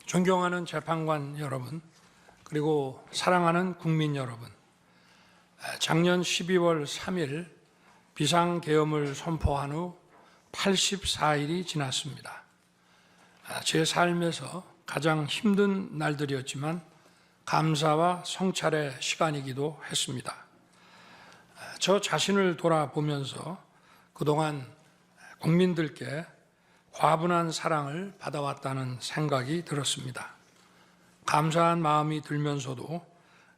존경하는 재판관 여러분, 그리고 사랑하는 국민 여러분, 작년 12월 3일 비상계엄을 선포한 후 84일이 지났습니다. 제 삶에서 가장 힘든 날들이었지만 감사와 성찰의 시간이기도 했습니다. 저 자신을 돌아보면서 그동안 국민들께 과분한 사랑을 받아왔다는 생각이 들었습니다. 감사한 마음이 들면서도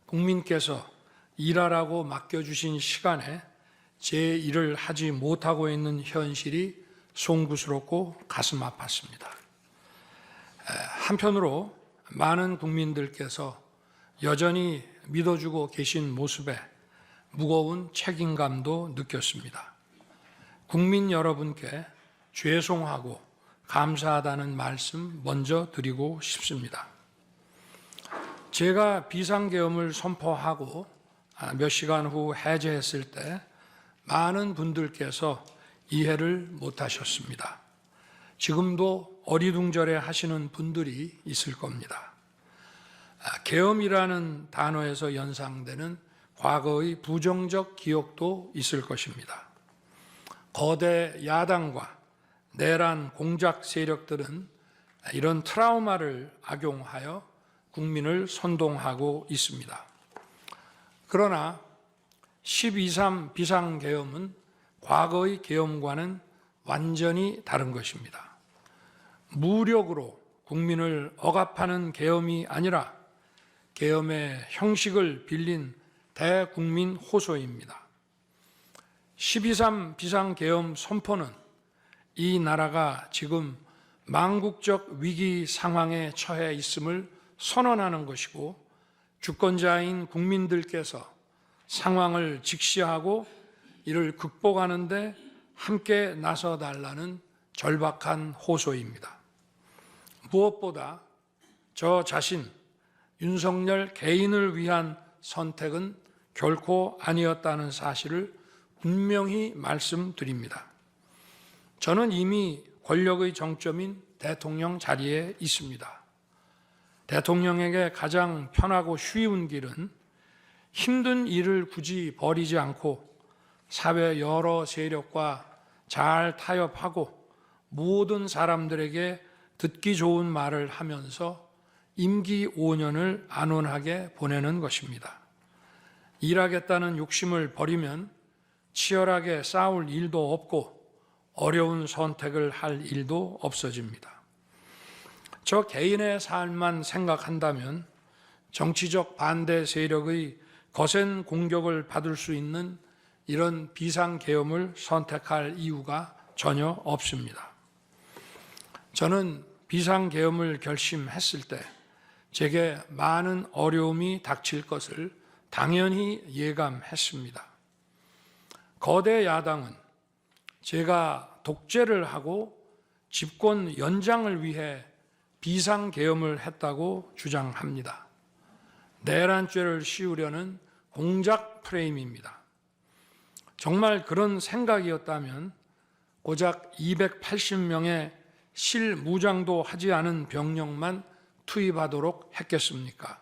국민께서 일하라고 맡겨주신 시간에 제 일을 하지 못하고 있는 현실이 송구스럽고 가슴 아팠습니다. 한편으로 많은 국민들께서 여전히 믿어주고 계신 모습에 무거운 책임감도 느꼈습니다. 국민 여러분께 죄송하고 감사하다는 말씀 먼저 드리고 싶습니다. 제가 비상계엄을 선포하고 몇 시간 후 해제했을 때 많은 분들께서 이해를 못하셨습니다. 지금도 어리둥절해 하시는 분들이 있을 겁니다. 계엄이라는 단어에서 연상되는 과거의 부정적 기억도 있을 것입니다. 거대 야당과 내란 공작 세력들은 이런 트라우마를 악용하여 국민을 선동하고 있습니다. 그러나 12.3 비상계엄은 과거의 계엄과는 완전히 다른 것입니다. 무력으로 국민을 억압하는 계엄이 아니라 계엄의 형식을 빌린 대국민 호소입니다. 12.3 비상계엄 선포는 이 나라가 지금 망국적 위기 상황에 처해 있음을 선언하는 것이고, 주권자인 국민들께서 상황을 직시하고 이를 극복하는 데 함께 나서달라는 절박한 호소입니다. 무엇보다 저 자신, 윤석열 개인을 위한 선택은 결코 아니었다는 사실을 분명히 말씀드립니다. 저는 이미 권력의 정점인 대통령 자리에 있습니다. 대통령에게 가장 편하고 쉬운 길은 힘든 일을 굳이 벌이지 않고 사회 여러 세력과 잘 타협하고 모든 사람들에게 듣기 좋은 말을 하면서 임기 5년을 안온하게 보내는 것입니다. 일하겠다는 욕심을 버리면 치열하게 싸울 일도 없고 어려운 선택을 할 일도 없어집니다. 저 개인의 삶만 생각한다면 정치적 반대 세력의 거센 공격을 받을 수 있는 이런 비상계엄을 선택할 이유가 전혀 없습니다. 저는 비상계엄을 결심했을 때 제게 많은 어려움이 닥칠 것을 당연히 예감했습니다. 거대 야당은 제가 독재를 하고 집권 연장을 위해 비상계엄을 했다고 주장합니다. 내란죄를 씌우려는 공작 프레임입니다. 정말 그런 생각이었다면 고작 280명의 실무장도 하지 않은 병력만 투입하도록 했겠습니까?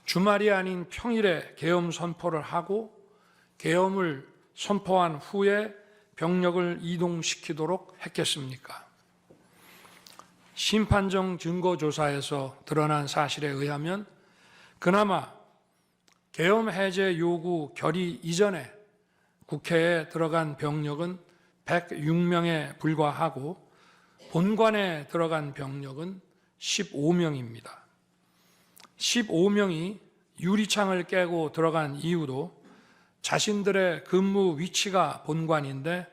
주말이 아닌 평일에 계엄 선포를 하고 계엄을 선포한 후에 병력을 이동시키도록 했겠습니까? 심판정 증거조사에서 드러난 사실에 의하면 그나마 계엄 해제 요구 결의 이전에 국회에 들어간 병력은 106명에 불과하고 본관에 들어간 병력은 15명입니다. 15명이 유리창을 깨고 들어간 이유도 자신들의 근무 위치가 본관인데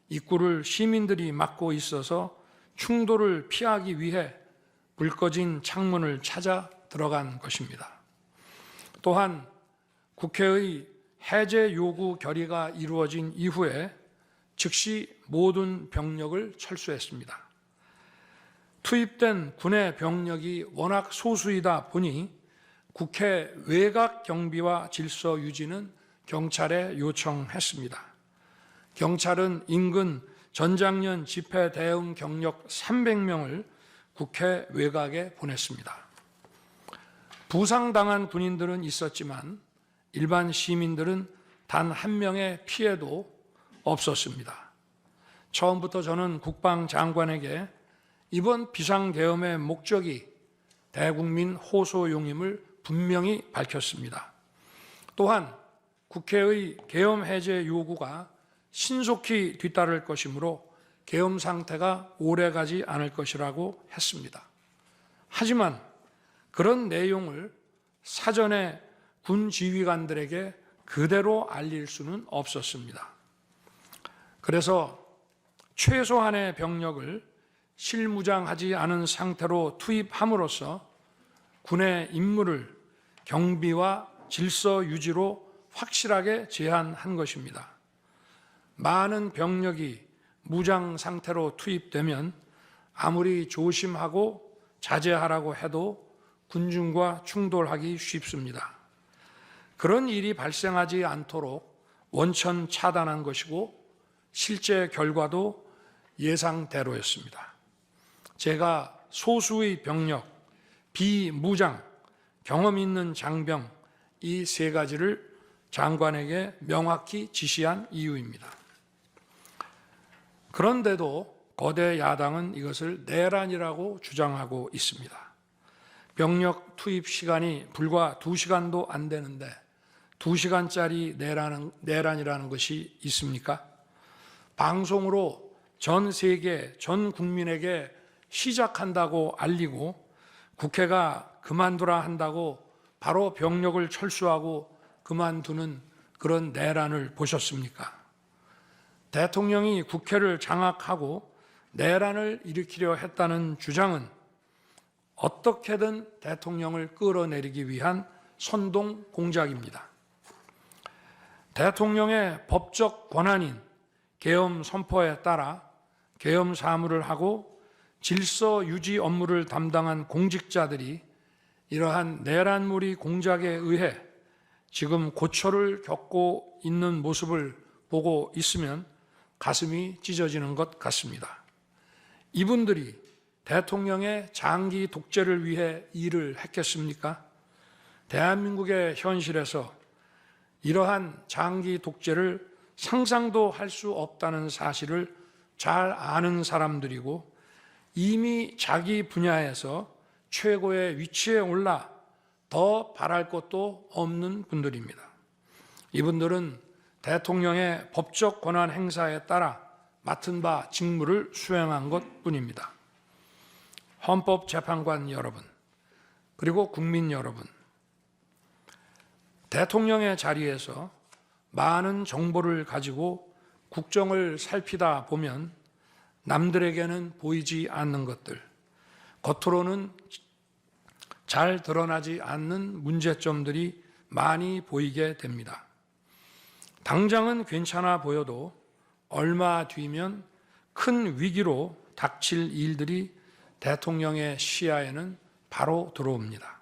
입구를 시민들이 막고 있어서 충돌을 피하기 위해 불 꺼진 창문을 찾아 들어간 것입니다. 또한 국회의 해제 요구 결의가 이루어진 이후에 즉시 모든 병력을 철수했습니다. 투입된 군의 병력이 워낙 소수이다 보니 국회 외곽 경비와 질서 유지는 경찰에 요청했습니다. 경찰은 인근 전장년 집회 대응 경력 300명을 국회 외곽에 보냈습니다. 부상당한 군인들은 있었지만 일반 시민들은 단 한 명의 피해도 없었습니다. 처음부터 저는 국방장관에게 이번 비상계엄의 목적이 대국민 호소용임을 분명히 밝혔습니다. 또한 국회의 계엄 해제 요구가 신속히 뒤따를 것이므로 계엄 상태가 오래가지 않을 것이라고 했습니다. 하지만 그런 내용을 사전에 군 지휘관들에게 그대로 알릴 수는 없었습니다. 그래서 최소한의 병력을 실무장하지 않은 상태로 투입함으로써 군의 임무를 경비와 질서 유지로 확실하게 제한한 것입니다. 많은 병력이 무장 상태로 투입되면 아무리 조심하고 자제하라고 해도 군중과 충돌하기 쉽습니다. 그런 일이 발생하지 않도록 원천 차단한 것이고 실제 결과도 예상대로였습니다. 제가 소수의 병력, 비무장, 경험 있는 장병 이 세 가지를 장관에게 명확히 지시한 이유입니다. 그런데도 거대 야당은 이것을 내란이라고 주장하고 있습니다. 병력 투입 시간이 불과 2시간도 안 되는데 2시간짜리 내란이라는 것이 있습니까? 방송으로 전 세계, 전 국민에게 시작한다고 알리고 국회가 그만두라 한다고 바로 병력을 철수하고 그만두는 그런 내란을 보셨습니까? 대통령이 국회를 장악하고 내란을 일으키려 했다는 주장은 어떻게든 대통령을 끌어내리기 위한 선동 공작입니다. 대통령의 법적 권한인 계엄 선포에 따라 계엄 사무를 하고 질서 유지 업무를 담당한 공직자들이 이러한 내란무리 공작에 의해 지금 고초를 겪고 있는 모습을 보고 있으면 가슴이 찢어지는 것 같습니다. 이분들이 대통령의 장기 독재를 위해 일을 했겠습니까? 대한민국의 현실에서 이러한 장기 독재를 상상도 할 수 없다는 사실을 잘 아는 사람들이고 이미 자기 분야에서 최고의 위치에 올라 더 바랄 것도 없는 분들입니다. 이분들은 대통령의 법적 권한 행사에 따라 맡은 바 직무를 수행한 것뿐입니다. 헌법재판관 여러분, 그리고 국민 여러분, 대통령의 자리에서 많은 정보를 가지고 국정을 살피다 보면 남들에게는 보이지 않는 것들, 겉으로는 잘 드러나지 않는 문제점들이 많이 보이게 됩니다. 당장은 괜찮아 보여도 얼마 뒤면 큰 위기로 닥칠 일들이 대통령의 시야에는 바로 들어옵니다.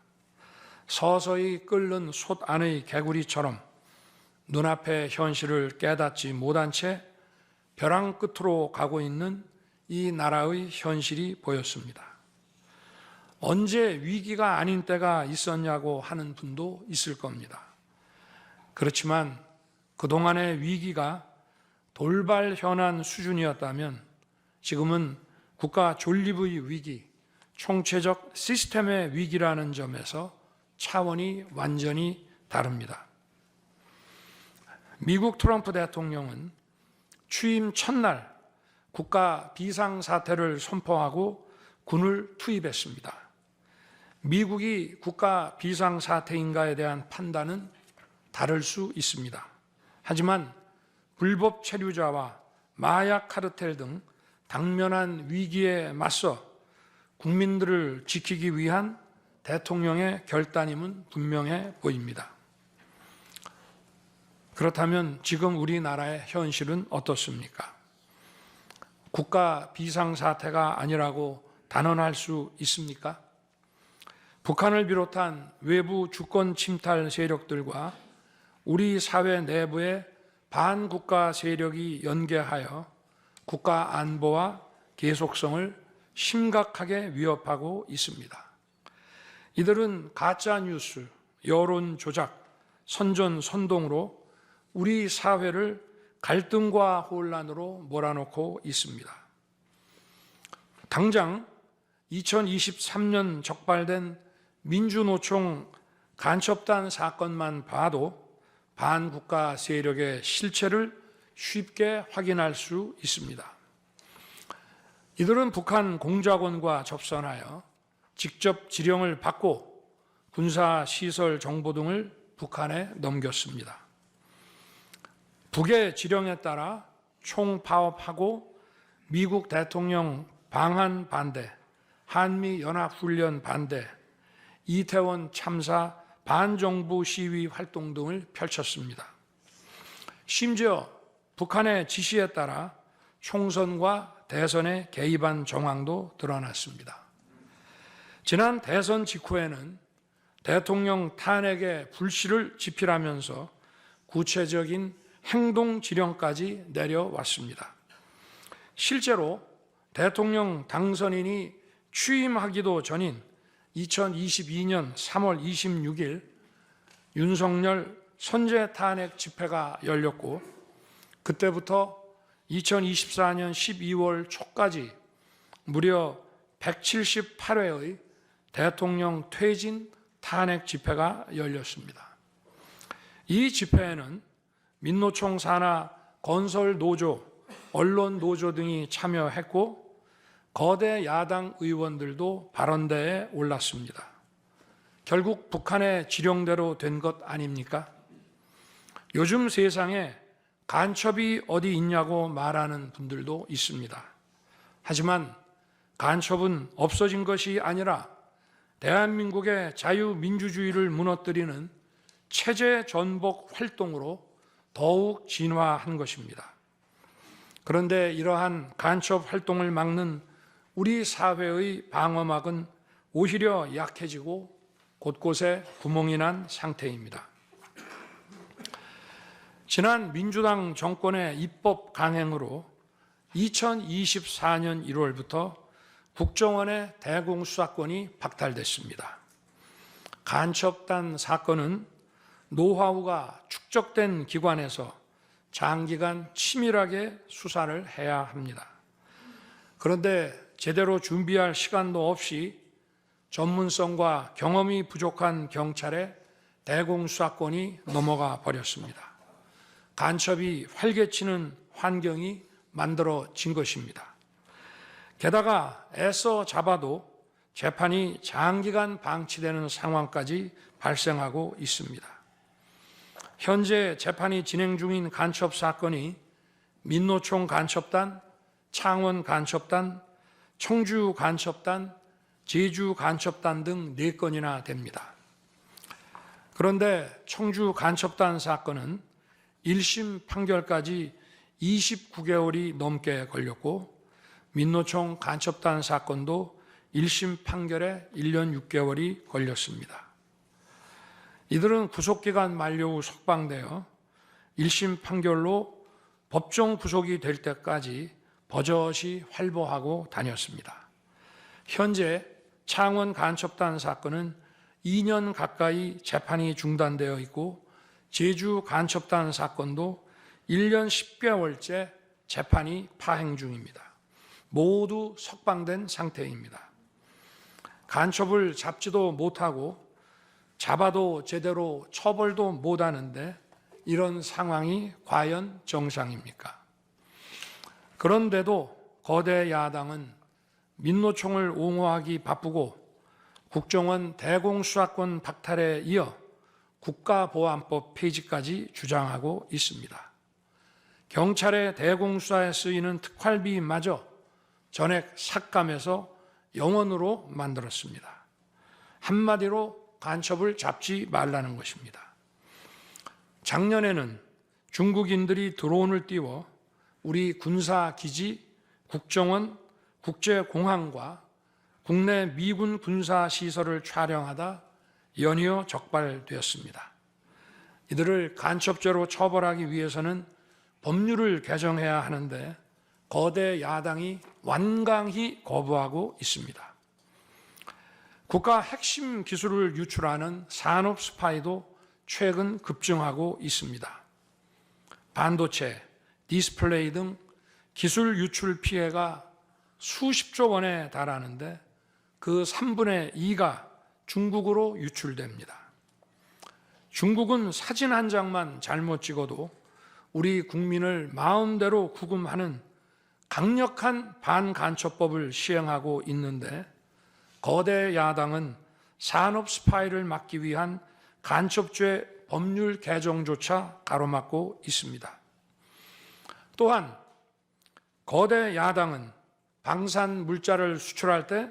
서서히 끓는 솥 안의 개구리처럼 눈앞의 현실을 깨닫지 못한 채 벼랑 끝으로 가고 있는 이 나라의 현실이 보였습니다. 언제 위기가 아닌 때가 있었냐고 하는 분도 있을 겁니다. 그렇지만 그동안의 위기가 돌발 현안 수준이었다면 지금은 국가 존립의 위기, 총체적 시스템의 위기라는 점에서 차원이 완전히 다릅니다. 미국 트럼프 대통령은 취임 첫날 국가 비상사태를 선포하고 군을 투입했습니다. 미국이 국가 비상사태인가에 대한 판단은 다를 수 있습니다. 하지만 불법 체류자와 마약 카르텔 등 당면한 위기에 맞서 국민들을 지키기 위한 대통령의 결단임은 분명해 보입니다. 그렇다면 지금 우리나라의 현실은 어떻습니까? 국가 비상사태가 아니라고 단언할 수 있습니까? 북한을 비롯한 외부 주권 침탈 세력들과 우리 사회 내부의 반국가 세력이 연계하여 국가 안보와 계속성을 심각하게 위협하고 있습니다. 이들은 가짜 뉴스, 여론 조작, 선전선동으로 우리 사회를 갈등과 혼란으로 몰아넣고 있습니다. 당장 2023년 적발된 민주노총 간첩단 사건만 봐도 반국가 세력의 실체를 쉽게 확인할 수 있습니다. 이들은 북한 공작원과 접선하여 직접 지령을 받고 군사시설 정보 등을 북한에 넘겼습니다. 북의 지령에 따라 총파업하고 미국 대통령 방한 반대, 한미연합훈련 반대, 이태원 참사 반정부 시위 활동 등을 펼쳤습니다. 심지어 북한의 지시에 따라 총선과 대선에 개입한 정황도 드러났습니다. 지난 대선 직후에는 대통령 탄핵의 불씨를 지필하면서 구체적인 행동 지령까지 내려왔습니다. 실제로 대통령 당선인이 취임하기도 전인 2022년 3월 26일 윤석열 선제 탄핵 집회가 열렸고, 그때부터 2024년 12월 초까지 무려 178회의 대통령 퇴진 탄핵 집회가 열렸습니다. 이 집회에는 민노총 산하 건설 노조, 언론 노조 등이 참여했고 거대 야당 의원들도 발언대에 올랐습니다. 결국 북한의 지령대로 된 것 아닙니까? 요즘 세상에 간첩이 어디 있냐고 말하는 분들도 있습니다. 하지만 간첩은 없어진 것이 아니라 대한민국의 자유민주주의를 무너뜨리는 체제 전복 활동으로 더욱 진화한 것입니다. 그런데 이러한 간첩 활동을 막는 우리 사회의 방어막은 오히려 약해지고 곳곳에 구멍이 난 상태입니다. 지난 민주당 정권의 입법 강행으로 2024년 1월부터 국정원의 대공수사권이 박탈됐습니다. 간첩단 사건은 노하우가 축적된 기관에서 장기간 치밀하게 수사를 해야 합니다. 그런데 제대로 준비할 시간도 없이 전문성과 경험이 부족한 경찰에 대공수사권이 넘어가 버렸습니다. 간첩이 활개치는 환경이 만들어진 것입니다. 게다가 애써 잡아도 재판이 장기간 방치되는 상황까지 발생하고 있습니다. 현재 재판이 진행 중인 간첩 사건이 민노총 간첩단, 창원 간첩단, 청주 간첩단, 제주 간첩단 등 4건이나 됩니다. 그런데 청주 간첩단 사건은 1심 판결까지 29개월이 넘게 걸렸고, 민노총 간첩단 사건도 1심 판결에 1년 6개월이 걸렸습니다. 이들은 구속기간 만료 후 석방되어 1심 판결로 법정 구속이 될 때까지 버젓이 활보하고 다녔습니다. 현재 창원 간첩단 사건은 2년 가까이 재판이 중단되어 있고, 제주 간첩단 사건도 1년 10개월째 재판이 파행 중입니다. 모두 석방된 상태입니다. 간첩을 잡지도 못하고 잡아도 제대로 처벌도 못하는데 이런 상황이 과연 정상입니까? 그런데도 거대 야당은 민노총을 옹호하기 바쁘고 국정원 대공수사권 박탈에 이어 국가보안법 폐지까지 주장하고 있습니다. 경찰의 대공수사에 쓰이는 특활비마저 전액 삭감해서 영원으로 만들었습니다. 한마디로 간첩을 잡지 말라는 것입니다. 작년에는 중국인들이 드론을 띄워 우리 군사기지, 국정원, 국제공항과 국내 미군 군사시설을 촬영하다 연이어 적발되었습니다. 이들을 간첩죄로 처벌하기 위해서는 법률을 개정해야 하는데 거대 야당이 완강히 거부하고 있습니다. 국가 핵심 기술을 유출하는 산업 스파이도 최근 급증하고 있습니다. 반도체, 디스플레이 등 기술 유출 피해가 수십조 원에 달하는데 그 3분의 2가 중국으로 유출됩니다. 중국은 사진 한 장만 잘못 찍어도 우리 국민을 마음대로 구금하는 강력한 반간첩법을 시행하고 있는데 거대 야당은 산업 스파이를 막기 위한 간첩죄 법률 개정조차 가로막고 있습니다. 또한 거대 야당은 방산 물자를 수출할 때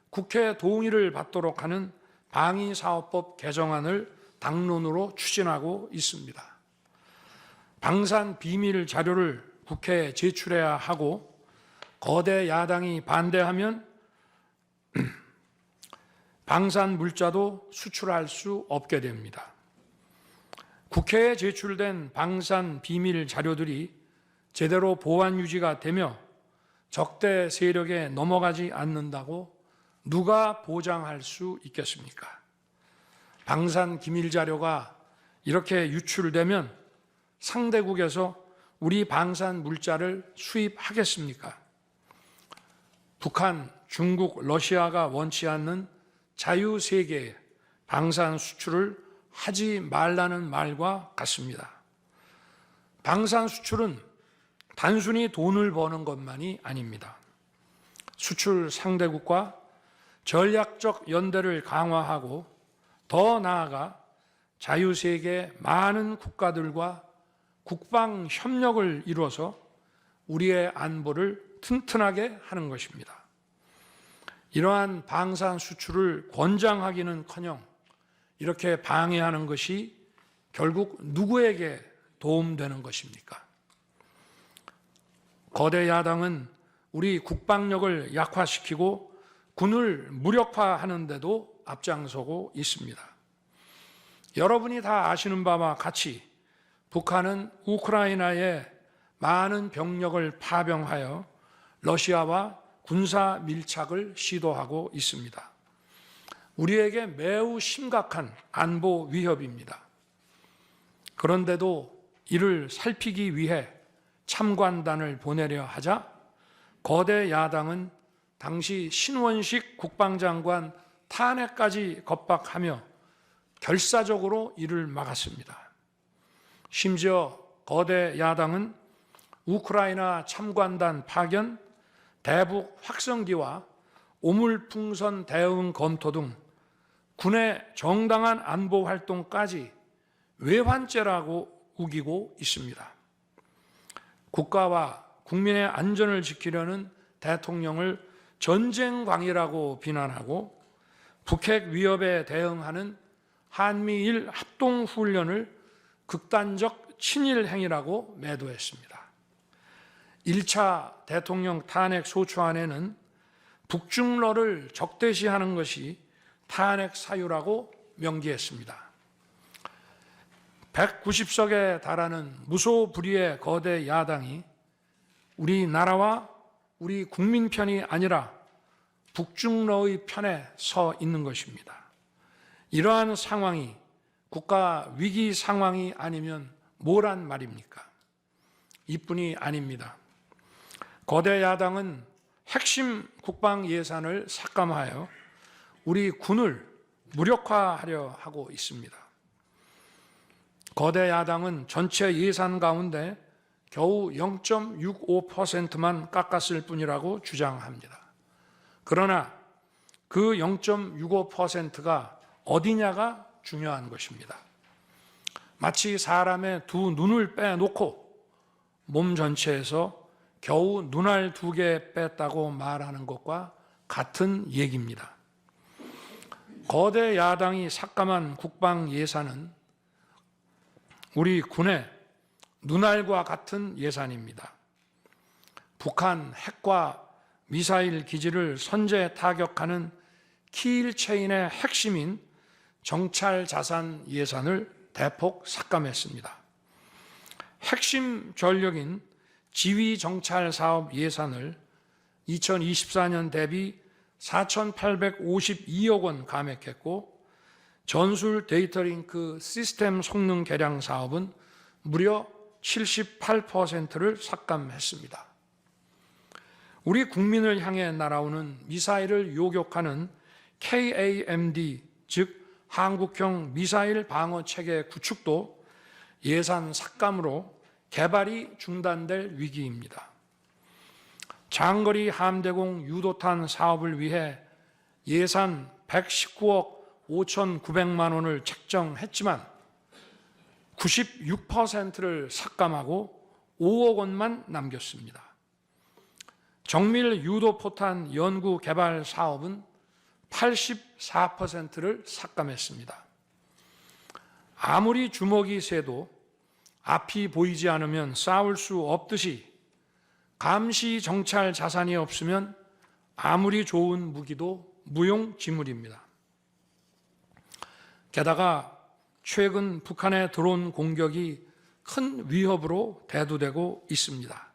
국회 동의를 받도록 하는 방위사업법 개정안을 당론으로 추진하고 있습니다. 방산 비밀 자료를 국회에 제출해야 하고 거대 야당이 반대하면 방산 물자도 수출할 수 없게 됩니다. 국회에 제출된 방산 비밀 자료들이 제대로 보안 유지가 되며 적대 세력에 넘어가지 않는다고 누가 보장할 수 있겠습니까? 방산 기밀 자료가 이렇게 유출되면 상대국에서 우리 방산 물자를 수입하겠습니까? 북한, 중국, 러시아가 원치 않는 자유세계의 방산 수출을 하지 말라는 말과 같습니다. 방산 수출은 단순히 돈을 버는 것만이 아닙니다. 수출 상대국과 전략적 연대를 강화하고 더 나아가 자유세계 많은 국가들과 국방 협력을 이루어서 우리의 안보를 튼튼하게 하는 것입니다. 이러한 방산 수출을 권장하기는커녕 이렇게 방해하는 것이 결국 누구에게 도움되는 것입니까? 거대 야당은 우리 국방력을 약화시키고 군을 무력화하는 데도 앞장서고 있습니다. 여러분이 다 아시는 바와 같이 북한은 우크라이나에 많은 병력을 파병하여 러시아와 군사 밀착을 시도하고 있습니다. 우리에게 매우 심각한 안보 위협입니다. 그런데도 이를 살피기 위해 참관단을 보내려 하자 거대 야당은 당시 신원식 국방장관 탄핵까지 겁박하며 결사적으로 이를 막았습니다. 심지어 거대 야당은 우크라이나 참관단 파견, 대북 확성기와 오물풍선 대응 검토 등 군의 정당한 안보 활동까지 외환죄라고 우기고 있습니다. 국가와 국민의 안전을 지키려는 대통령을 전쟁광이라고 비난하고 북핵 위협에 대응하는 한미일 합동훈련을 극단적 친일 행위라고 매도했습니다. 1차 대통령 탄핵 소추안에는 북중러를 적대시하는 것이 탄핵 사유라고 명기했습니다. 190석에 달하는 무소불위의 거대 야당이 우리나라와 우리 국민 편이 아니라 북중러의 편에 서 있는 것입니다. 이러한 상황이 국가 위기 상황이 아니면 뭐란 말입니까? 이뿐이 아닙니다. 거대 야당은 핵심 국방 예산을 삭감하여 우리 군을 무력화하려 하고 있습니다. 거대 야당은 전체 예산 가운데 겨우 0.65%만 깎았을 뿐이라고 주장합니다. 그러나 그 0.65%가 어디냐가 중요한 것입니다. 마치 사람의 두 눈을 빼놓고 몸 전체에서 겨우 눈알 2개 뺐다고 말하는 것과 같은 얘기입니다. 거대 야당이 삭감한 국방 예산은 우리 군의 눈알과 같은 예산입니다. 북한 핵과 미사일 기지를 선제 타격하는 키일체인의 핵심인 정찰 자산 예산을 대폭 삭감했습니다. 핵심 전력인 지휘 정찰 사업 예산을 2024년 대비 4,852억 원 감액했고, 전술 데이터링크 시스템 성능 개량 사업은 무려 78%를 삭감했습니다. 우리 국민을 향해 날아오는 미사일을 요격하는 KAMD, 즉 한국형 미사일 방어 체계 구축도 예산 삭감으로 개발이 중단될 위기입니다. 장거리 함대공 유도탄 사업을 위해 예산 119억 5,900만 원을 책정했지만 96%를 삭감하고 5억 원만 남겼습니다. 정밀 유도포탄 연구 개발 사업은 84%를 삭감했습니다. 아무리 주먹이 세도 앞이 보이지 않으면 싸울 수 없듯이 감시 정찰 자산이 없으면 아무리 좋은 무기도 무용지물입니다. 게다가 최근 북한의 드론 공격이 큰 위협으로 대두되고 있습니다.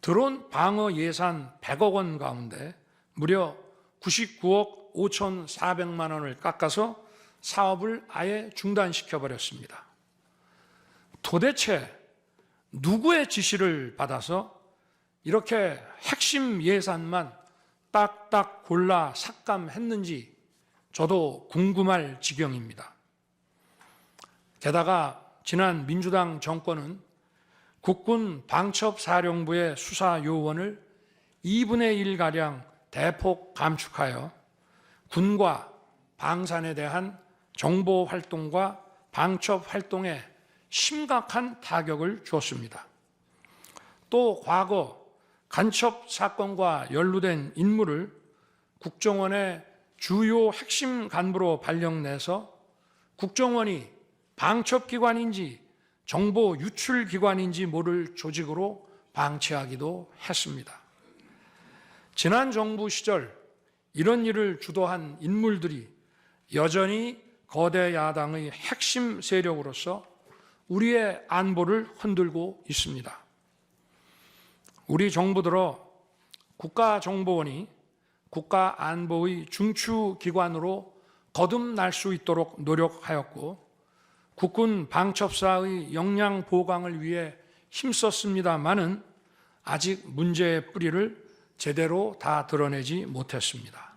드론 방어 예산 100억 원 가운데 무려 99억 5,400만 원을 깎아서 사업을 아예 중단시켜버렸습니다. 도대체 누구의 지시를 받아서 이렇게 핵심 예산만 딱딱 골라 삭감했는지 저도 궁금할 지경입니다. 게다가 지난 민주당 정권은 국군 방첩사령부의 수사 요원을 2분의 1가량 대폭 감축하여 군과 방산에 대한 정보 활동과 방첩 활동에 심각한 타격을 주었습니다. 또 과거 간첩 사건과 연루된 인물을 국정원의 주요 핵심 간부로 발령내서 국정원이 방첩기관인지 정보 유출기관인지 모를 조직으로 방치하기도 했습니다. 지난 정부 시절 이런 일을 주도한 인물들이 여전히 거대 야당의 핵심 세력으로서 우리의 안보를 흔들고 있습니다. 우리 정부 들어 국가정보원이 국가안보의 중추기관으로 거듭날 수 있도록 노력하였고 국군 방첩사의 역량 보강을 위해 힘썼습니다마는 아직 문제의 뿌리를 제대로 다 드러내지 못했습니다.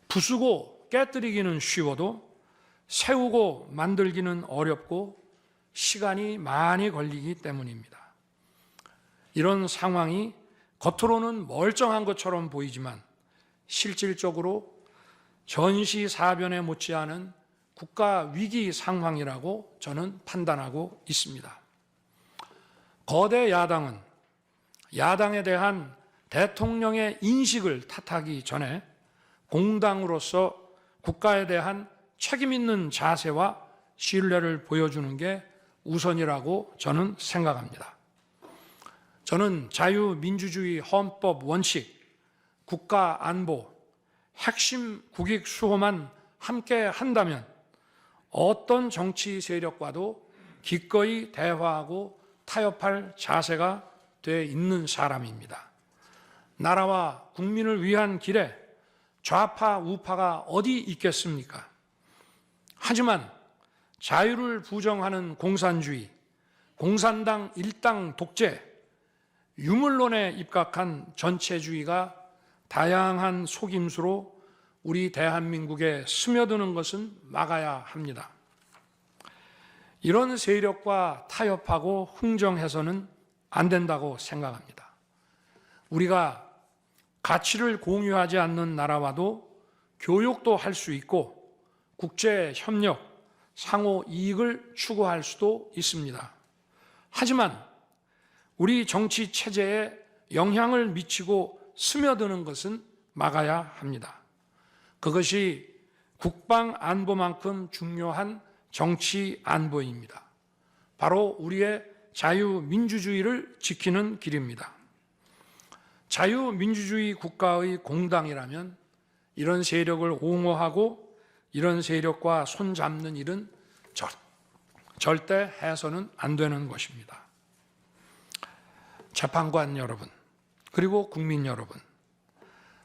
부수고 깨뜨리기는 쉬워도 세우고 만들기는 어렵고 시간이 많이 걸리기 때문입니다. 이런 상황이 겉으로는 멀쩡한 것처럼 보이지만 실질적으로 전시사변에 못지않은 국가 위기 상황이라고 저는 판단하고 있습니다. 거대 야당은 야당에 대한 대통령의 인식을 탓하기 전에 공당으로서 국가에 대한 책임 있는 자세와 신뢰를 보여주는 게 우선이라고 저는 생각합니다. 저는 자유민주주의 헌법 원칙, 국가 안보, 핵심 국익 수호만 함께 한다면 어떤 정치 세력과도 기꺼이 대화하고 타협할 자세가 돼 있는 사람입니다. 나라와 국민을 위한 길에 좌파, 우파가 어디 있겠습니까? 하지만 자유를 부정하는 공산주의, 공산당 일당 독재, 유물론에 입각한 전체주의가 다양한 속임수로 우리 대한민국에 스며드는 것은 막아야 합니다. 이런 세력과 타협하고 흥정해서는 안 된다고 생각합니다. 우리가 가치를 공유하지 않는 나라와도 교역도 할 수 있고 국제 협력, 상호 이익을 추구할 수도 있습니다. 하지만 우리 정치 체제에 영향을 미치고 스며드는 것은 막아야 합니다. 그것이 국방 안보만큼 중요한 정치 안보입니다. 바로 우리의 자유민주주의를 지키는 길입니다. 자유민주주의 국가의 공당이라면 이런 세력을 옹호하고 이런 세력과 손잡는 일은 절대 해서는 안 되는 것입니다. 재판관 여러분, 그리고 국민 여러분,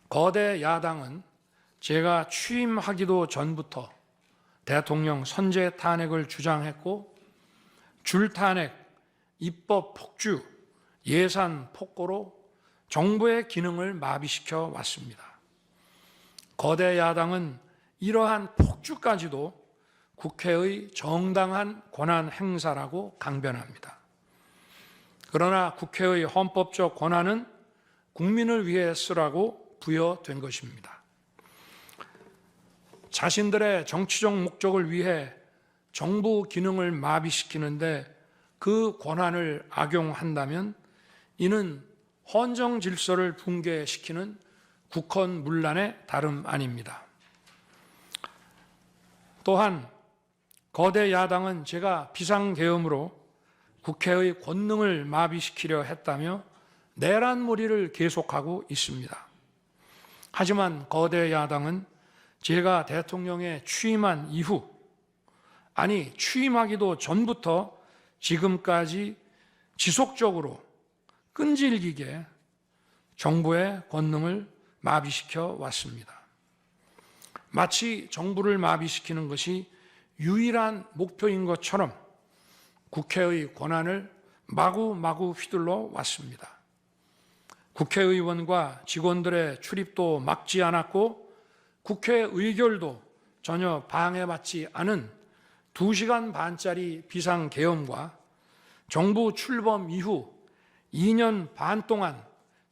거대 야당은 제가 취임하기도 전부터 대통령 선제 탄핵을 주장했고 줄탄핵, 입법 폭주, 예산 폭거로 정부의 기능을 마비시켜 왔습니다. 거대 야당은 이러한 폭주까지도 국회의 정당한 권한 행사라고 강변합니다. 그러나 국회의 헌법적 권한은 국민을 위해 쓰라고 부여된 것입니다. 자신들의 정치적 목적을 위해 정부 기능을 마비시키는데 그 권한을 악용한다면 이는 헌정 질서를 붕괴시키는 국헌문란의 다름 아닙니다. 또한 거대 야당은 제가 비상계엄으로 국회의 권능을 마비시키려 했다며 내란몰이를 계속하고 있습니다. 하지만 거대 야당은 제가 대통령에 취임한 이후, 아니 취임하기도 전부터 지금까지 지속적으로 끈질기게 정부의 권능을 마비시켜 왔습니다. 마치 정부를 마비시키는 것이 유일한 목표인 것처럼 국회의 권한을 마구마구 휘둘러 왔습니다. 국회의원과 직원들의 출입도 막지 않았고 국회 의결도 전혀 방해받지 않은 2시간 반짜리 비상계엄과 정부 출범 이후 2년 반 동안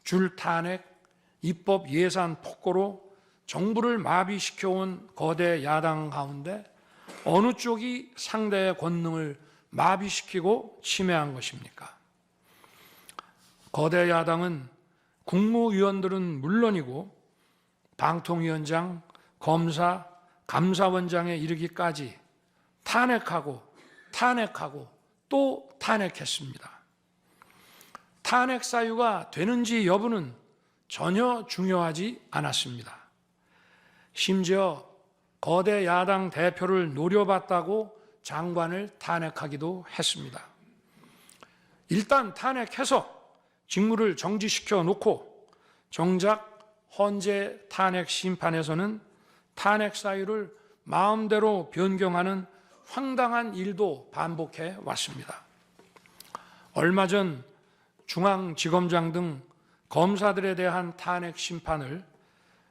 줄탄핵, 입법 예산 폭거로 정부를 마비시켜온 거대 야당 가운데 어느 쪽이 상대의 권능을 마비시키고 침해한 것입니까? 거대 야당은 국무위원들은 물론이고 방통위원장, 검사, 감사원장에 이르기까지 탄핵하고 또 탄핵했습니다. 탄핵 사유가 되는지 여부는 전혀 중요하지 않았습니다. 심지어 거대 야당 대표를 노려봤다고 장관을 탄핵하기도 했습니다. 일단 탄핵해서 직무를 정지시켜 놓고 정작 헌재 탄핵 심판에서는 탄핵 사유를 마음대로 변경하는 황당한 일도 반복해 왔습니다. 얼마 전 중앙지검장 등 검사들에 대한 탄핵 심판을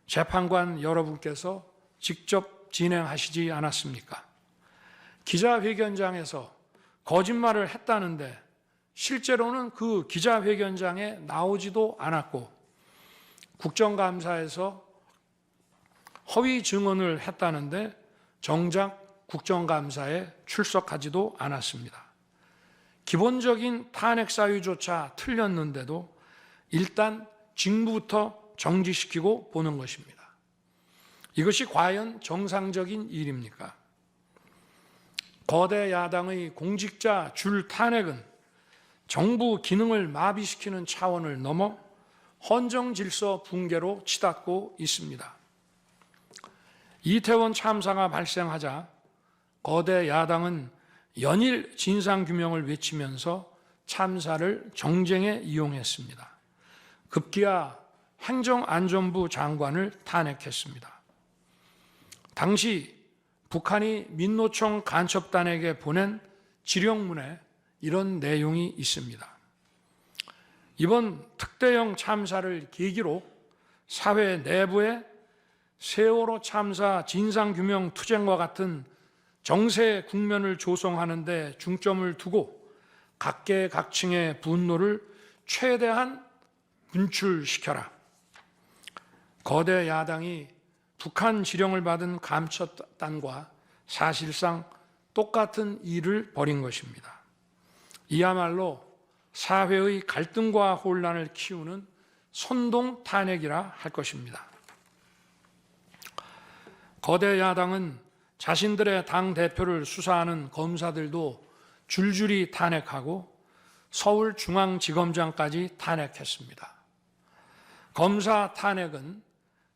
재판관 여러분께서 직접 진행하시지 않았습니까? 기자회견장에서 거짓말을 했다는데 실제로는 그 기자회견장에 나오지도 않았고 국정감사에서 허위 증언을 했다는데 정작 국정감사에 출석하지도 않았습니다. 기본적인 탄핵 사유조차 틀렸는데도 일단 직무부터 정지시키고 보는 것입니다. 이것이 과연 정상적인 일입니까? 거대 야당의 공직자 줄 탄핵은 정부 기능을 마비시키는 차원을 넘어 헌정 질서 붕괴로 치닫고 있습니다. 이태원 참사가 발생하자 거대 야당은 연일 진상규명을 외치면서 참사를 정쟁에 이용했습니다. 급기야 행정안전부 장관을 탄핵했습니다. 당시 북한이 민노총 간첩단에게 보낸 지령문에 이런 내용이 있습니다. 이번 특대형 참사를 계기로 사회 내부에 세월호 참사 진상규명 투쟁과 같은 정세 국면을 조성하는 데 중점을 두고 각계각층의 분노를 최대한 분출시켜라. 거대 야당이 북한 지령을 받은 감첩단과 사실상 똑같은 일을 벌인 것입니다. 이야말로 사회의 갈등과 혼란을 키우는 선동 탄핵이라 할 것입니다. 거대 야당은 자신들의 당대표를 수사하는 검사들도 줄줄이 탄핵하고 서울중앙지검장까지 탄핵했습니다. 검사 탄핵은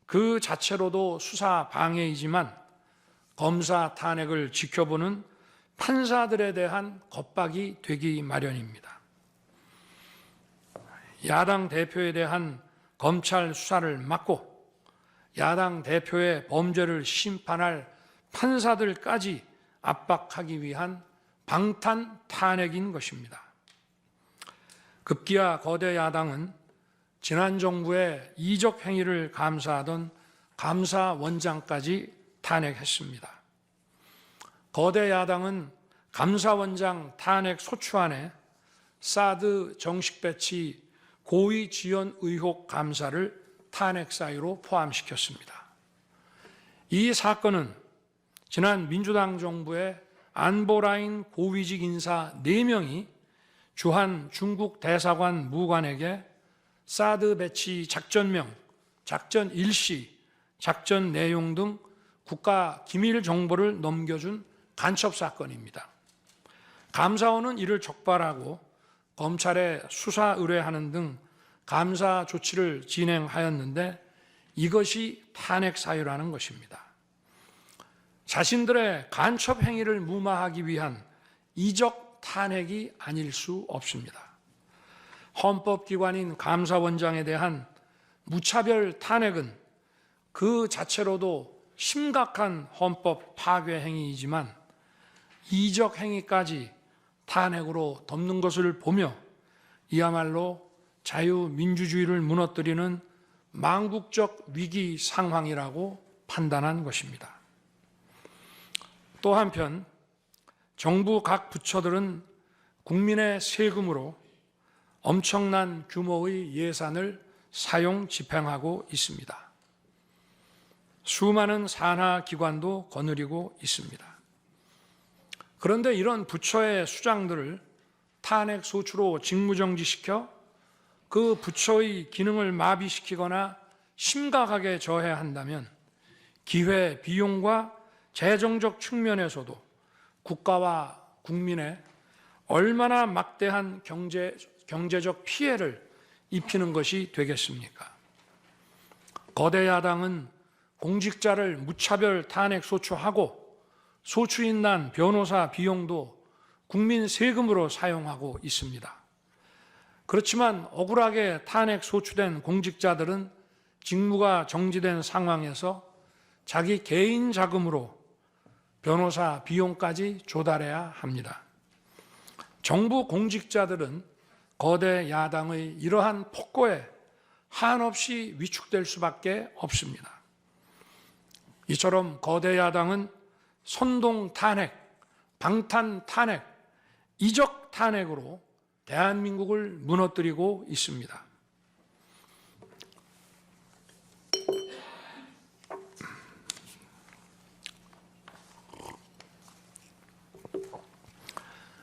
그 자체로도 수사 방해이지만 검사 탄핵을 지켜보는 판사들에 대한 겁박이 되기 마련입니다. 야당 대표에 대한 검찰 수사를 막고 야당 대표의 범죄를 심판할 판사들까지 압박하기 위한 방탄 탄핵인 것입니다. 급기야 거대 야당은 지난 정부의 이적 행위를 감사하던 감사원장까지 탄핵했습니다. 거대 야당은 감사원장 탄핵 소추안에 사드 정식 배치 고의 지연 의혹 감사를 탄핵 사유로 포함시켰습니다. 이 사건은 지난 민주당 정부의 안보라인 고위직 인사 4명이 주한 중국 대사관 무관에게 사드 배치 작전명, 작전 일시, 작전 내용 등 국가 기밀 정보를 넘겨준 간첩 사건입니다. 감사원은 이를 적발하고 검찰에 수사 의뢰하는 등 감사 조치를 진행하였는데 이것이 탄핵 사유라는 것입니다. 자신들의 간첩 행위를 무마하기 위한 이적 탄핵이 아닐 수 없습니다. 헌법기관인 감사원장에 대한 무차별 탄핵은 그 자체로도 심각한 헌법 파괴 행위이지만 이적 행위까지 탄핵으로 덮는 것을 보며 이야말로 자유민주주의를 무너뜨리는 망국적 위기 상황이라고 판단한 것입니다. 또 한편 정부 각 부처들은 국민의 세금으로 엄청난 규모의 예산을 사용 집행하고 있습니다. 수많은 산하 기관도 거느리고 있습니다. 그런데 이런 부처의 수장들을 탄핵 소추로 직무정지시켜 그 부처의 기능을 마비시키거나 심각하게 저해한다면 기회 비용과 재정적 측면에서도 국가와 국민에 얼마나 막대한 경제적 피해를 입히는 것이 되겠습니까? 거대 야당은 공직자를 무차별 탄핵 소추하고 소추인 난 변호사 비용도 국민 세금으로 사용하고 있습니다. 그렇지만 억울하게 탄핵 소추된 공직자들은 직무가 정지된 상황에서 자기 개인 자금으로 변호사 비용까지 조달해야 합니다. 정부 공직자들은 거대 야당의 이러한 폭거에 한없이 위축될 수밖에 없습니다. 이처럼 거대 야당은 선동 탄핵, 방탄 탄핵, 이적 탄핵으로 대한민국을 무너뜨리고 있습니다.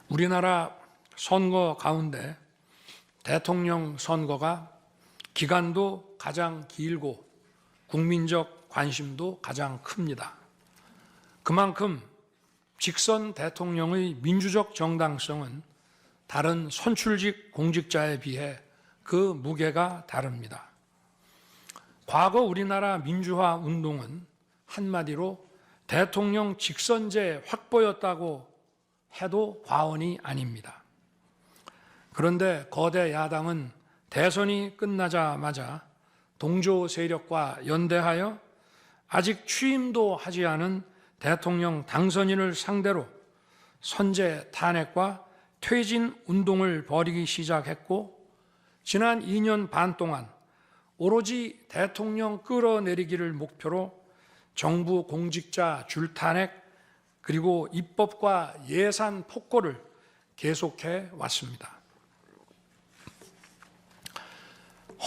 우리나라 선거 가운데 대통령 선거가 기간도 가장 길고 국민적 관심도 가장 큽니다. 그만큼 직선 대통령의 민주적 정당성은 다른 선출직 공직자에 비해 그 무게가 다릅니다. 과거 우리나라 민주화 운동은 한마디로 대통령 직선제 확보였다고 해도 과언이 아닙니다. 그런데 거대 야당은 대선이 끝나자마자 동조 세력과 연대하여 아직 취임도 하지 않은 대통령 당선인을 상대로 선제 탄핵과 퇴진 운동을 벌이기 시작했고 지난 2년 반 동안 오로지 대통령 끌어내리기를 목표로 정부 공직자 줄탄핵 그리고 입법과 예산 폭거를 계속해 왔습니다.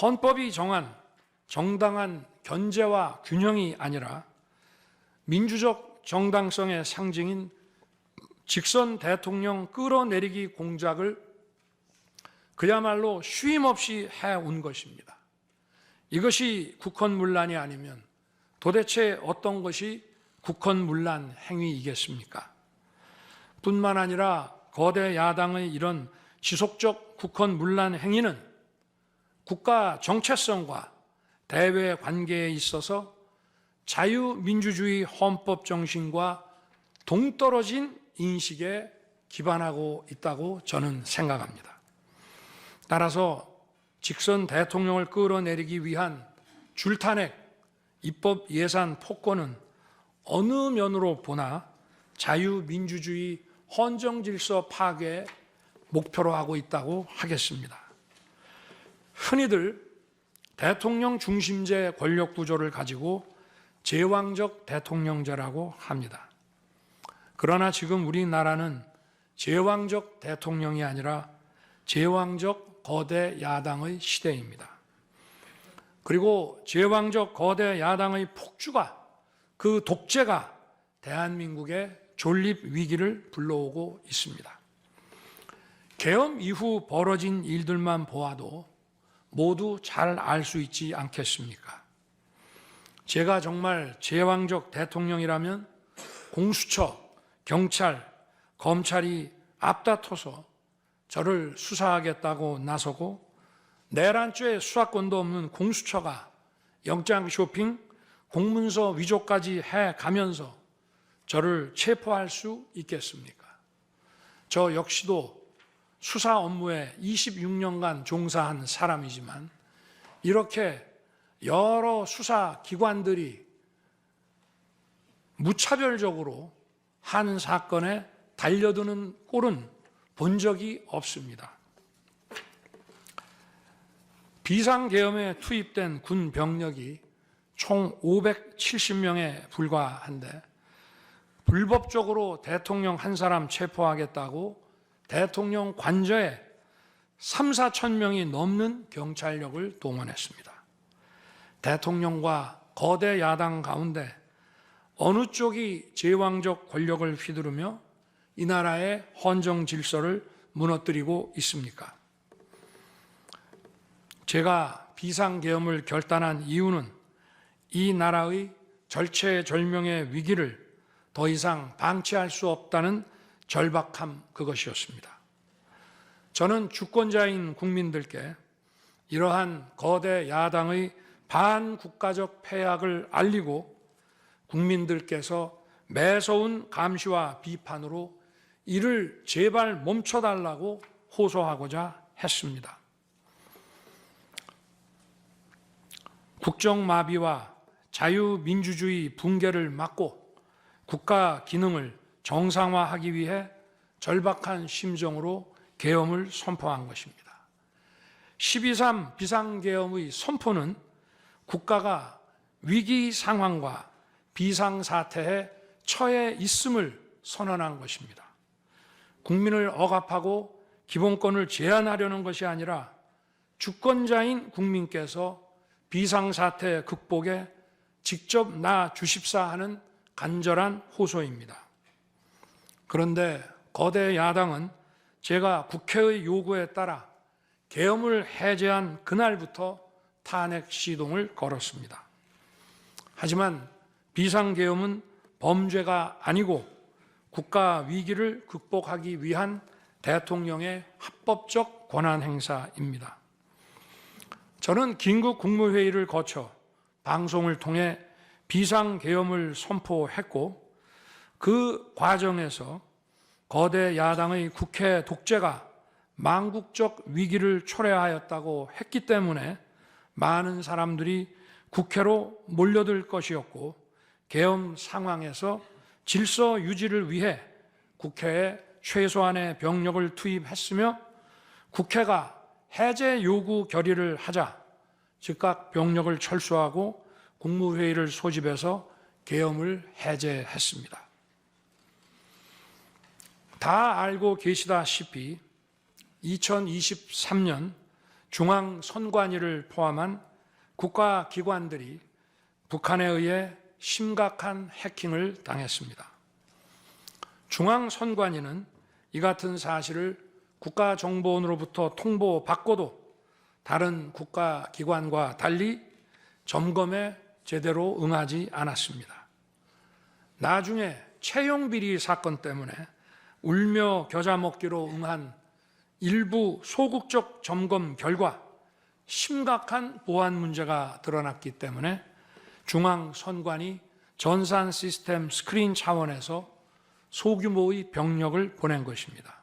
헌법이 정한 정당한 견제와 균형이 아니라 민주적 정당성의 상징인 직선 대통령 끌어내리기 공작을 그야말로 쉼없이 해온 것입니다. 이것이 국헌문란이 아니면 도대체 어떤 것이 국헌문란 행위이겠습니까? 뿐만 아니라 거대 야당의 이런 지속적 국헌문란 행위는 국가 정체성과 대외 관계에 있어서 자유민주주의 헌법 정신과 동떨어진 인식에 기반하고 있다고 저는 생각합니다. 따라서 직선 대통령을 끌어내리기 위한 줄탄핵, 입법 예산 폭거는 어느 면으로 보나 자유민주주의 헌정질서 파괴 목표로 하고 있다고 하겠습니다. 흔히들 대통령 중심제 권력구조를 가지고 제왕적 대통령제라고 합니다. 그러나 지금 우리나라는 제왕적 대통령이 아니라 제왕적 거대 야당의 시대입니다. 그리고 제왕적 거대 야당의 폭주가, 그 독재가 대한민국의 존립 위기를 불러오고 있습니다. 계엄 이후 벌어진 일들만 보아도 모두 잘 알 수 있지 않겠습니까? 제가 정말 제왕적 대통령이라면 공수처, 경찰, 검찰이 앞다퉈서 저를 수사하겠다고 나서고 내란죄 수사권도 없는 공수처가 영장 쇼핑, 공문서 위조까지 해가면서 저를 체포할 수 있겠습니까? 저 역시도 수사 업무에 26년간 종사한 사람이지만 이렇게 여러 수사기관들이 무차별적으로 한 사건에 달려드는 꼴은 본 적이 없습니다. 비상계엄에 투입된 군 병력이 총 570명에 불과한데 불법적으로 대통령 한 사람 체포하겠다고 대통령 관저에 3, 4천 명이 넘는 경찰력을 동원했습니다. 대통령과 거대 야당 가운데 어느 쪽이 제왕적 권력을 휘두르며 이 나라의 헌정 질서를 무너뜨리고 있습니까? 제가 비상계엄을 결단한 이유는 이 나라의 절체절명의 위기를 더 이상 방치할 수 없다는 절박함 그것이었습니다. 저는 주권자인 국민들께 이러한 거대 야당의 반국가적 패악을 알리고 국민들께서 매서운 감시와 비판으로 이를 제발 멈춰달라고 호소하고자 했습니다. 국정마비와 자유민주주의 붕괴를 막고 국가 기능을 정상화하기 위해 절박한 심정으로 계엄을 선포한 것입니다. 12.3 비상계엄의 선포는 국가가 위기 상황과 비상사태에 처해 있음을 선언한 것입니다. 국민을 억압하고 기본권을 제한하려는 것이 아니라 주권자인 국민께서 비상사태 극복에 직접 나주십사 하는 간절한 호소입니다. 그런데 거대 야당은 제가 국회의 요구에 따라 계엄을 해제한 그날부터 탄핵 시동을 걸었습니다. 하지만 비상계엄은 범죄가 아니고 국가 위기를 극복하기 위한 대통령의 합법적 권한 행사입니다. 저는 긴급 국무회의를 거쳐 방송을 통해 비상계엄을 선포했고 그 과정에서 거대 야당의 국회 독재가 망국적 위기를 초래하였다고 했기 때문에 많은 사람들이 국회로 몰려들 것이었고 계엄 상황에서 질서 유지를 위해 국회에 최소한의 병력을 투입했으며 국회가 해제 요구 결의를 하자 즉각 병력을 철수하고 국무회의를 소집해서 계엄을 해제했습니다. 다 알고 계시다시피 2023년 중앙선관위를 포함한 국가기관들이 북한에 의해 심각한 해킹을 당했습니다. 중앙선관위는 이 같은 사실을 국가정보원으로부터 통보받고도 다른 국가기관과 달리 점검에 제대로 응하지 않았습니다. 나중에 채용비리 사건 때문에 울며 겨자 먹기로 응한 일부 소극적 점검 결과 심각한 보안 문제가 드러났기 때문에 중앙선관위 전산 시스템 스크린 차원에서 소규모의 병력을 보낸 것입니다.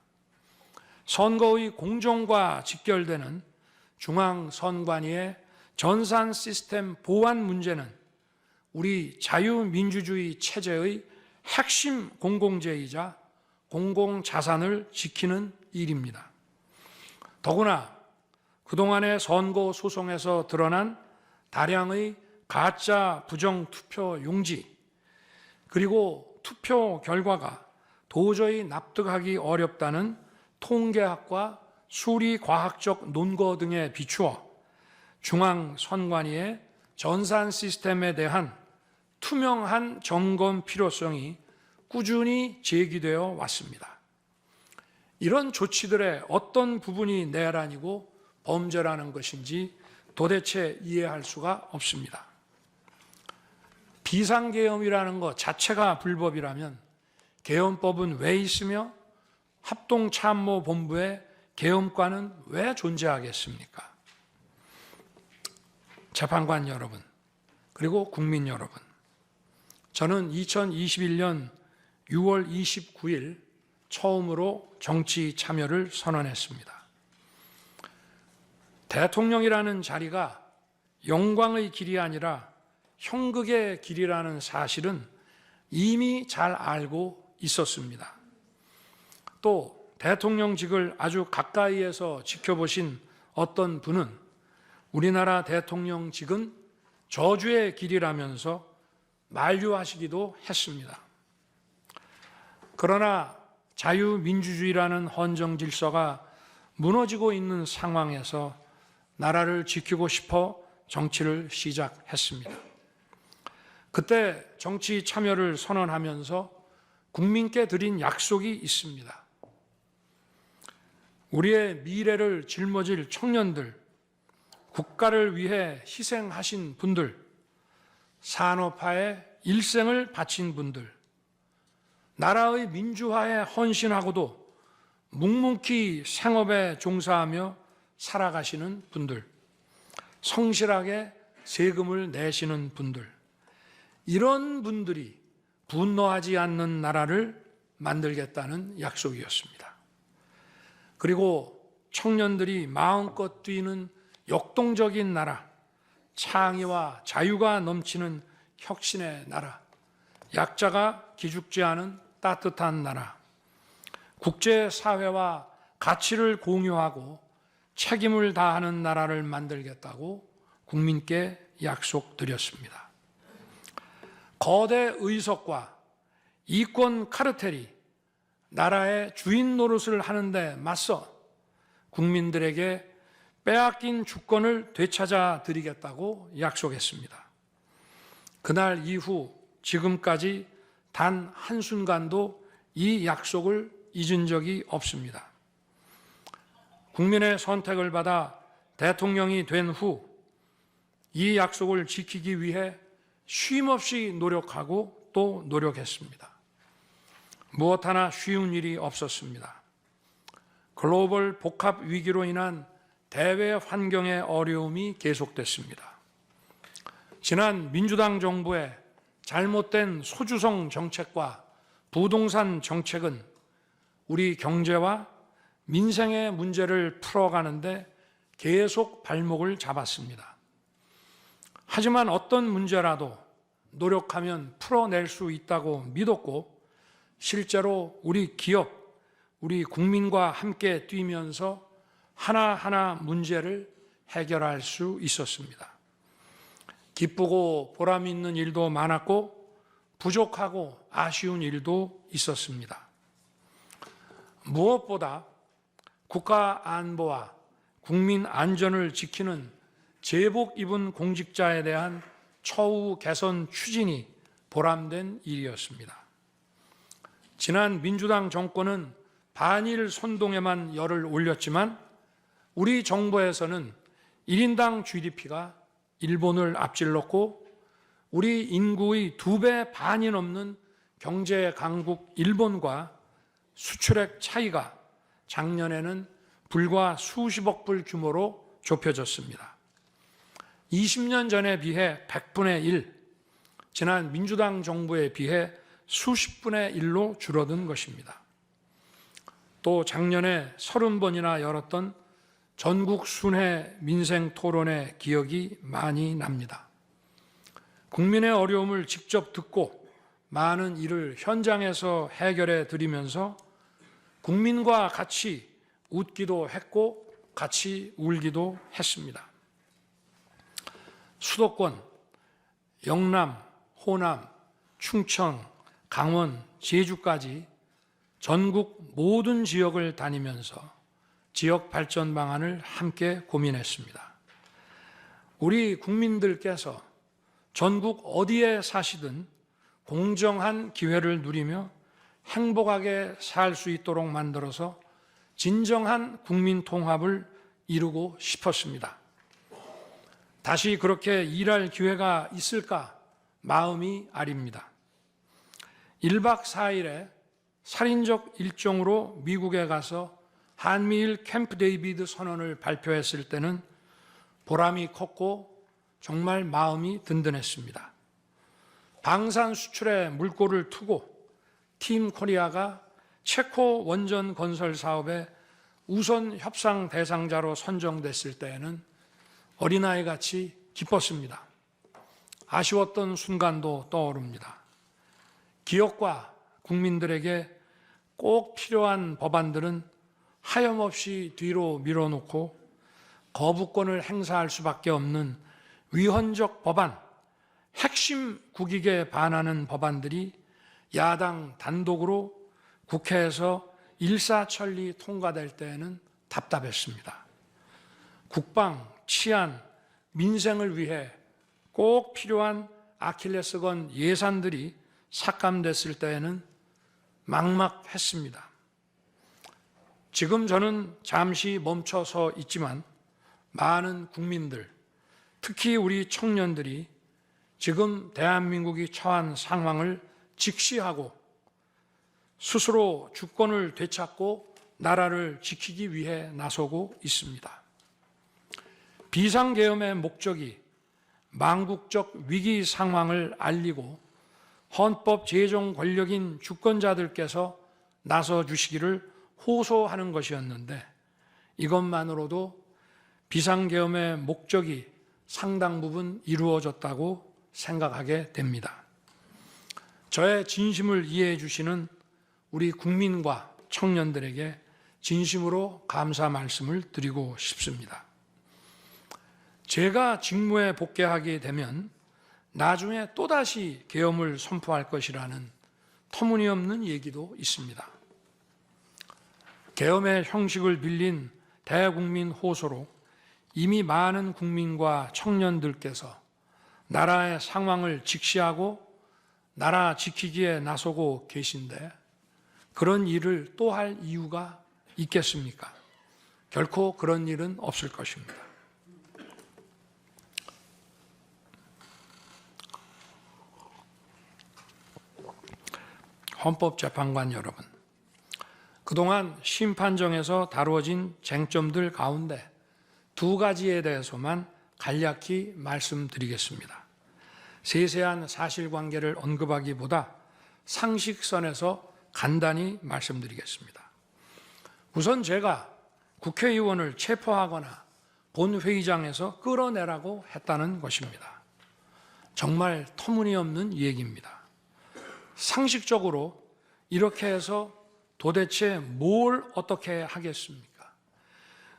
선거의 공정과 직결되는 중앙선관위의 전산 시스템 보안 문제는 우리 자유민주주의 체제의 핵심 공공재이자 공공자산을 지키는 일입니다. 더구나 그동안의 선거 소송에서 드러난 다량의 가짜 부정투표 용지, 그리고 투표 결과가 도저히 납득하기 어렵다는 통계학과 수리과학적 논거 등에 비추어 중앙선관위의 전산 시스템에 대한 투명한 점검 필요성이 꾸준히 제기되어 왔습니다. 이런 조치들의 어떤 부분이 내란이고 범죄라는 것인지 도대체 이해할 수가 없습니다. 비상계엄이라는 것 자체가 불법이라면 계엄법은 왜 있으며 합동참모본부의 계엄관은 왜 존재하겠습니까? 재판관 여러분, 그리고 국민 여러분, 저는 2021년 6월 29일 처음으로 정치 참여를 선언했습니다. 대통령이라는 자리가 영광의 길이 아니라 형극의 길이라는 사실은 이미 잘 알고 있었습니다. 또 대통령직을 아주 가까이에서 지켜보신 어떤 분은 우리나라 대통령직은 저주의 길이라면서 만류하시기도 했습니다. 그러나 자유민주주의라는 헌정 질서가 무너지고 있는 상황에서 나라를 지키고 싶어 정치를 시작했습니다. 그때 정치 참여를 선언하면서 국민께 드린 약속이 있습니다. 우리의 미래를 짊어질 청년들, 국가를 위해 희생하신 분들, 산업화에 일생을 바친 분들, 나라의 민주화에 헌신하고도 묵묵히 생업에 종사하며 살아가시는 분들, 성실하게 세금을 내시는 분들, 이런 분들이 분노하지 않는 나라를 만들겠다는 약속이었습니다. 그리고 청년들이 마음껏 뛰는 역동적인 나라, 창의와 자유가 넘치는 혁신의 나라, 약자가 기죽지 않은 따뜻한 나라, 국제사회와 가치를 공유하고 책임을 다하는 나라를 만들겠다고 국민께 약속드렸습니다. 거대 의석과 이권 카르텔이 나라의 주인 노릇을 하는데 맞서 국민들에게 빼앗긴 주권을 되찾아 드리겠다고 약속했습니다. 그날 이후 지금까지 단 한순간도 이 약속을 잊은 적이 없습니다. 국민의 선택을 받아 대통령이 된 후 이 약속을 지키기 위해 쉼없이 노력하고 또 노력했습니다. 무엇 하나 쉬운 일이 없었습니다. 글로벌 복합 위기로 인한 대외 환경의 어려움이 계속됐습니다. 지난 민주당 정부의 잘못된 소주성 정책과 부동산 정책은 우리 경제와 민생의 문제를 풀어가는데 계속 발목을 잡았습니다. 하지만 어떤 문제라도 노력하면 풀어낼 수 있다고 믿었고 실제로 우리 기업, 우리 국민과 함께 뛰면서 하나하나 문제를 해결할 수 있었습니다. 기쁘고 보람 있는 일도 많았고 부족하고 아쉬운 일도 있었습니다. 무엇보다 국가 안보와 국민 안전을 지키는 제복 입은 공직자에 대한 처우 개선 추진이 보람된 일이었습니다. 지난 민주당 정권은 반일 선동에만 열을 올렸지만 우리 정부에서는 1인당 GDP가 일본을 앞질렀고 우리 인구의 2배 반이 넘는 경제 강국 일본과 수출액 차이가 작년에는 불과 수십억 불 규모로 좁혀졌습니다. 20년 전에 비해 100분의 1, 지난 민주당 정부에 비해 수십분의 1로 줄어든 것입니다. 또 작년에 30번이나 열었던 전국 순회 민생 토론의 기억이 많이 납니다. 국민의 어려움을 직접 듣고 많은 일을 현장에서 해결해 드리면서 국민과 같이 웃기도 했고 같이 울기도 했습니다. 수도권, 영남, 호남, 충청, 강원, 제주까지 전국 모든 지역을 다니면서 지역 발전 방안을 함께 고민했습니다. 우리 국민들께서 전국 어디에 사시든 공정한 기회를 누리며 행복하게 살 수 있도록 만들어서 진정한 국민 통합을 이루고 싶었습니다. 다시 그렇게 일할 기회가 있을까 마음이 아립니다. 1박 4일의 살인적 일정으로 미국에 가서 한미일 캠프 데이비드 선언을 발표했을 때는 보람이 컸고 정말 마음이 든든했습니다. 방산 수출에 물꼬를 트고 팀 코리아가 체코 원전 건설 사업의 우선 협상 대상자로 선정됐을 때에는 어린아이같이 기뻤습니다. 아쉬웠던 순간도 떠오릅니다. 기업과 국민들에게 꼭 필요한 법안들은 하염없이 뒤로 밀어놓고 거부권을 행사할 수밖에 없는 위헌적 법안, 핵심 국익에 반하는 법안들이 야당 단독으로 국회에서 일사천리 통과될 때에는 답답했습니다. 국방, 치안, 민생을 위해 꼭 필요한 아킬레스건 예산들이 삭감됐을 때에는 막막했습니다. 지금 저는 잠시 멈춰서 있지만 많은 국민들, 특히 우리 청년들이 지금 대한민국이 처한 상황을 직시하고 스스로 주권을 되찾고 나라를 지키기 위해 나서고 있습니다. 비상계엄의 목적이 망국적 위기 상황을 알리고 헌법 제정 권력인 주권자들께서 나서 주시기를 호소하는 것이었는데 이것만으로도 비상계엄의 목적이 상당 부분 이루어졌다고 생각하게 됩니다. 저의 진심을 이해해 주시는 우리 국민과 청년들에게 진심으로 감사 말씀을 드리고 싶습니다. 제가 직무에 복귀하게 되면 나중에 또다시 계엄을 선포할 것이라는 터무니없는 얘기도 있습니다. 계엄의 형식을 빌린 대국민 호소로 이미 많은 국민과 청년들께서 나라의 상황을 직시하고 나라 지키기에 나서고 계신데 그런 일을 또 할 이유가 있겠습니까? 결코 그런 일은 없을 것입니다. 헌법재판관 여러분, 그동안 심판정에서 다루어진 쟁점들 가운데 두 가지에 대해서만 간략히 말씀드리겠습니다. 세세한 사실관계를 언급하기보다 상식선에서 간단히 말씀드리겠습니다. 우선 제가 국회의원을 체포하거나 본회의장에서 끌어내라고 했다는 것입니다. 정말 터무니없는 얘기입니다. 상식적으로 이렇게 해서 도대체 뭘 어떻게 하겠습니까?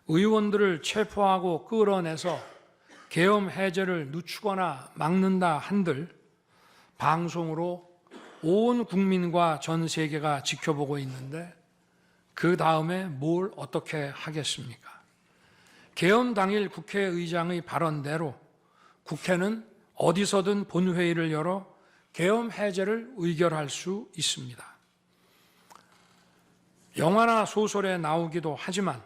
의원들을 체포하고 끌어내서 계엄 해제를 늦추거나 막는다 한들 방송으로 온 국민과 전 세계가 지켜보고 있는데 그 다음에 뭘 어떻게 하겠습니까? 계엄 당일 국회의장의 발언대로 국회는 어디서든 본회의를 열어 계엄 해제를 의결할 수 있습니다. 영화나 소설에 나오기도 하지만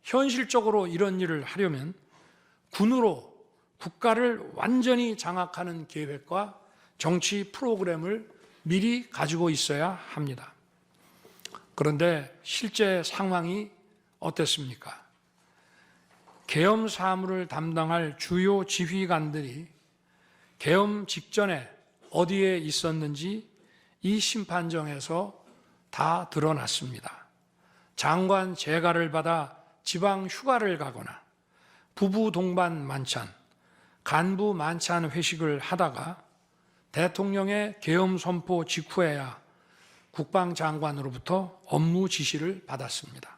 현실적으로 이런 일을 하려면 군으로 국가를 완전히 장악하는 계획과 정치 프로그램을 미리 가지고 있어야 합니다. 그런데 실제 상황이 어땠습니까? 계엄 사무를 담당할 주요 지휘관들이 계엄 직전에 어디에 있었는지 이 심판정에서 다 드러났습니다. 장관 재가를 받아 지방 휴가를 가거나 부부 동반 만찬, 간부 만찬 회식을 하다가 대통령의 계엄 선포 직후에야 국방장관으로부터 업무 지시를 받았습니다.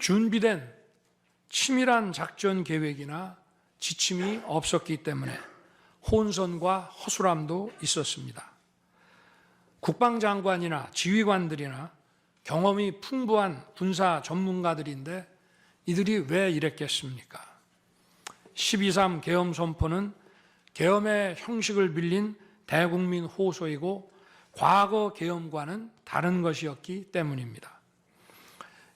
준비된 치밀한 작전 계획이나 지침이 없었기 때문에 혼선과 허술함도 있었습니다. 국방장관이나 지휘관들이나 경험이 풍부한 군사 전문가들인데 이들이 왜 이랬겠습니까? 12.3 계엄 선포는 계엄의 형식을 빌린 대국민 호소이고 과거 계엄과는 다른 것이었기 때문입니다.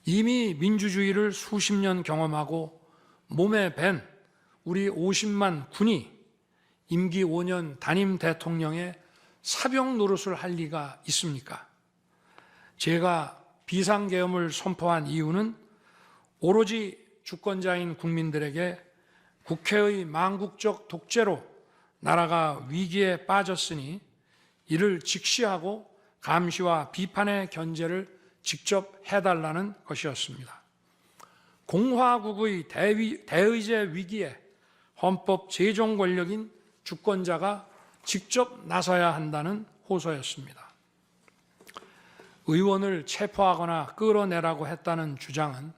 이미 민주주의를 수십 년 경험하고 몸에 밴 우리 50만 군이 임기 5년 단임 대통령의 사병 노릇을 할 리가 있습니까? 제가 비상계엄을 선포한 이유는 오로지 주권자인 국민들에게 국회의 망국적 독재로 나라가 위기에 빠졌으니 이를 직시하고 감시와 비판의 견제를 직접 해달라는 것이었습니다. 공화국의 대의제 위기에 헌법 제정 권력인 주권자가 직접 나서야 한다는 호소였습니다. 의원을 체포하거나 끌어내라고 했다는 주장은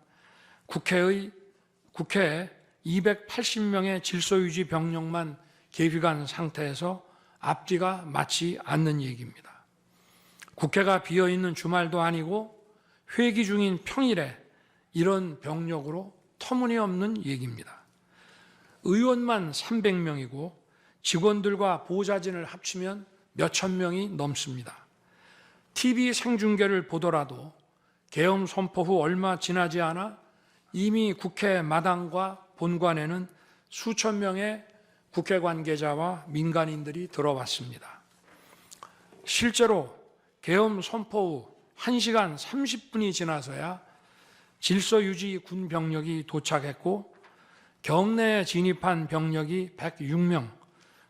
국회에 280명의 질서유지 병력만 계비간 상태에서 앞뒤가 맞지 않는 얘기입니다. 국회가 비어있는 주말도 아니고 회기 중인 평일에 이런 병력으로 터무니없는 얘기입니다. 의원만 300명이고 직원들과 보좌진을 합치면 몇천 명이 넘습니다. TV 생중계를 보더라도 계엄 선포 후 얼마 지나지 않아 이미 국회 마당과 본관에는 수천 명의 국회 관계자와 민간인들이 들어왔습니다. 실제로 계엄 선포 후 1시간 30분이 지나서야 질서유지 군 병력이 도착했고 경내에 진입한 병력이 106명,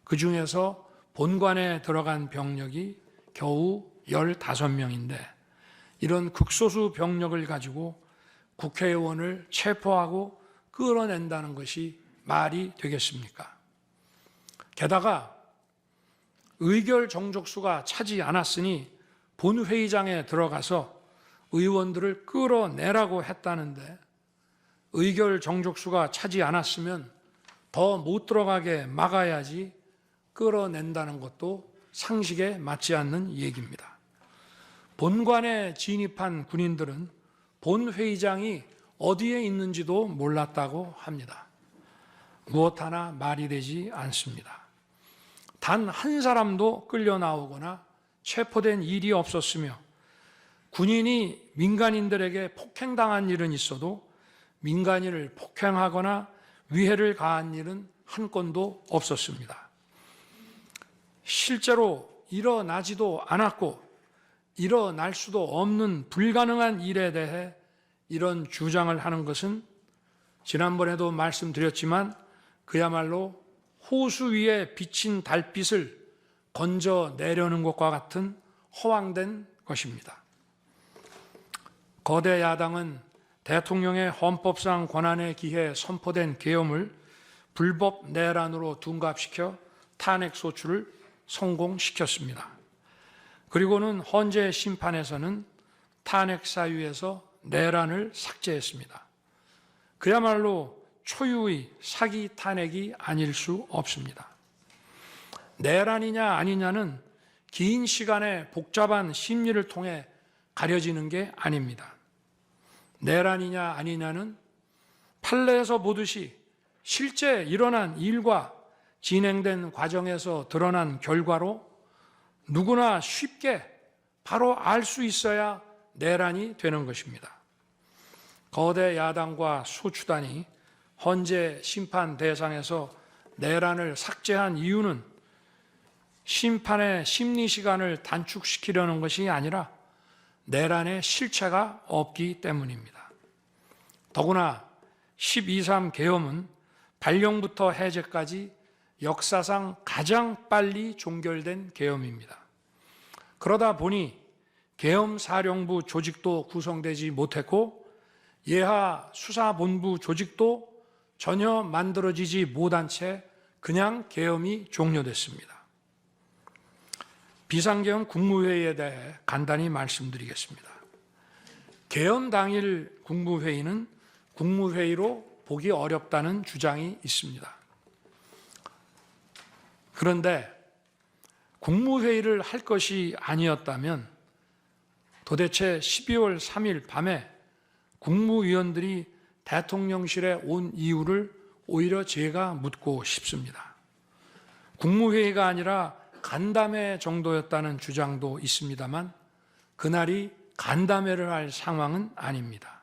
그중에서 본관에 들어간 병력이 겨우 15명인데 이런 극소수 병력을 가지고 국회의원을 체포하고 끌어낸다는 것이 말이 되겠습니까? 게다가 의결 정족수가 차지 않았으니 본회의장에 들어가서 의원들을 끌어내라고 했다는데 의결 정족수가 차지 않았으면 더 못 들어가게 막아야지 끌어낸다는 것도 상식에 맞지 않는 얘기입니다. 본관에 진입한 군인들은 본회의장이 어디에 있는지도 몰랐다고 합니다. 무엇 하나 말이 되지 않습니다. 단 한 사람도 끌려 나오거나 체포된 일이 없었으며 군인이 민간인들에게 폭행당한 일은 있어도 민간인을 폭행하거나 위해를 가한 일은 한 건도 없었습니다. 실제로 일어나지도 않았고 일어날 수도 없는 불가능한 일에 대해 이런 주장을 하는 것은 지난번에도 말씀드렸지만 그야말로 호수 위에 비친 달빛을 건져내려는 것과 같은 허황된 것입니다. 거대 야당은 대통령의 헌법상 권한에 기해 선포된 계엄을 불법 내란으로 둔갑시켜 탄핵 소추를 성공시켰습니다. 그리고는 헌재 심판에서는 탄핵 사유에서 내란을 삭제했습니다. 그야말로 초유의 사기 탄핵이 아닐 수 없습니다. 내란이냐 아니냐는 긴 시간의 복잡한 심리를 통해 가려지는 게 아닙니다. 내란이냐 아니냐는 판례에서 보듯이 실제 일어난 일과 진행된 과정에서 드러난 결과로 누구나 쉽게 바로 알 수 있어야 내란이 되는 것입니다. 거대 야당과 소추단이 헌재 심판 대상에서 내란을 삭제한 이유는 심판의 심리 시간을 단축시키려는 것이 아니라 내란의 실체가 없기 때문입니다. 더구나 12.3 계엄은 발령부터 해제까지 역사상 가장 빨리 종결된 계엄입니다. 그러다 보니 계엄사령부 조직도 구성되지 못했고 예하 수사본부 조직도 전혀 만들어지지 못한 채 그냥 계엄이 종료됐습니다. 비상계엄 국무회의에 대해 간단히 말씀드리겠습니다. 계엄 당일 국무회의는 국무회의로 보기 어렵다는 주장이 있습니다. 그런데 국무회의를 할 것이 아니었다면 도대체 12월 3일 밤에 국무위원들이 대통령실에 온 이유를 오히려 제가 묻고 싶습니다. 국무회의가 아니라 간담회 정도였다는 주장도 있습니다만 그날이 간담회를 할 상황은 아닙니다.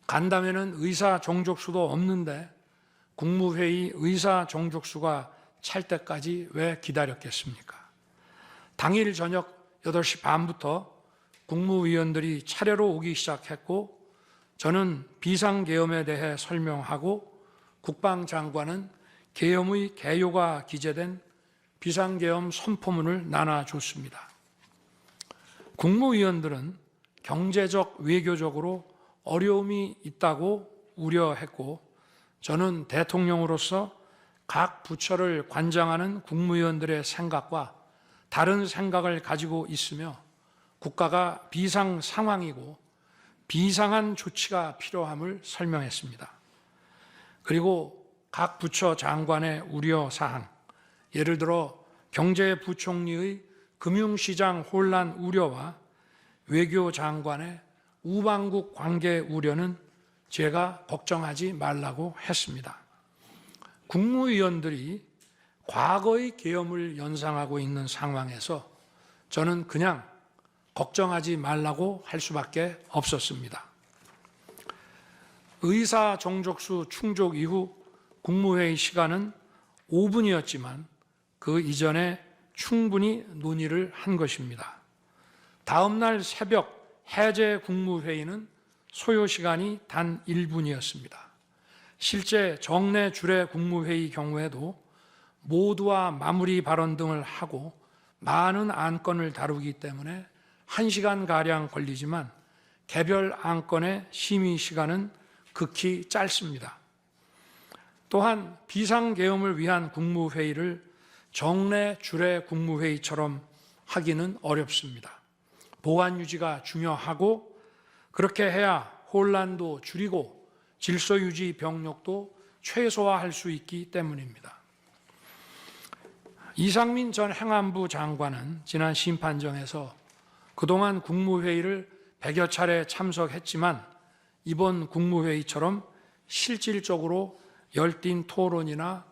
간담회는 의사 정족수도 없는데 국무회의 의사 정족수가 찰 때까지 왜 기다렸겠습니까? 당일 저녁 8시 반부터 국무위원들이 차례로 오기 시작했고 저는 비상계엄에 대해 설명하고 국방장관은 계엄의 개요가 기재된 비상계엄 선포문을 나눠줬습니다. 국무위원들은 경제적, 외교적으로 어려움이 있다고 우려했고 저는 대통령으로서 각 부처를 관장하는 국무위원들의 생각과 다른 생각을 가지고 있으며 국가가 비상 상황이고 비상한 조치가 필요함을 설명했습니다. 그리고 각 부처 장관의 우려사항, 예를 들어 경제부총리의 금융시장 혼란 우려와 외교장관의 우방국 관계 우려는 제가 걱정하지 말라고 했습니다. 국무위원들이 과거의 계엄을 연상하고 있는 상황에서 저는 그냥 걱정하지 말라고 할 수밖에 없었습니다. 의사 정족수 충족 이후 국무회의 시간은 5분이었지만 그 이전에 충분히 논의를 한 것입니다. 다음 날 새벽 해제 국무회의는 소요 시간이 단 1분이었습니다. 실제 정례 주례 국무회의 경우에도 모두와 마무리 발언 등을 하고 많은 안건을 다루기 때문에 1시간가량 걸리지만 개별 안건의 심의 시간은 극히 짧습니다. 또한 비상계엄을 위한 국무회의를 정례 주례 국무회의처럼 하기는 어렵습니다. 보안 유지가 중요하고 그렇게 해야 혼란도 줄이고 질서 유지 병력도 최소화할 수 있기 때문입니다. 이상민 전 행안부 장관은 지난 심판정에서 그동안 국무회의를 100여 차례 참석했지만 이번 국무회의처럼 실질적으로 열띤 토론이나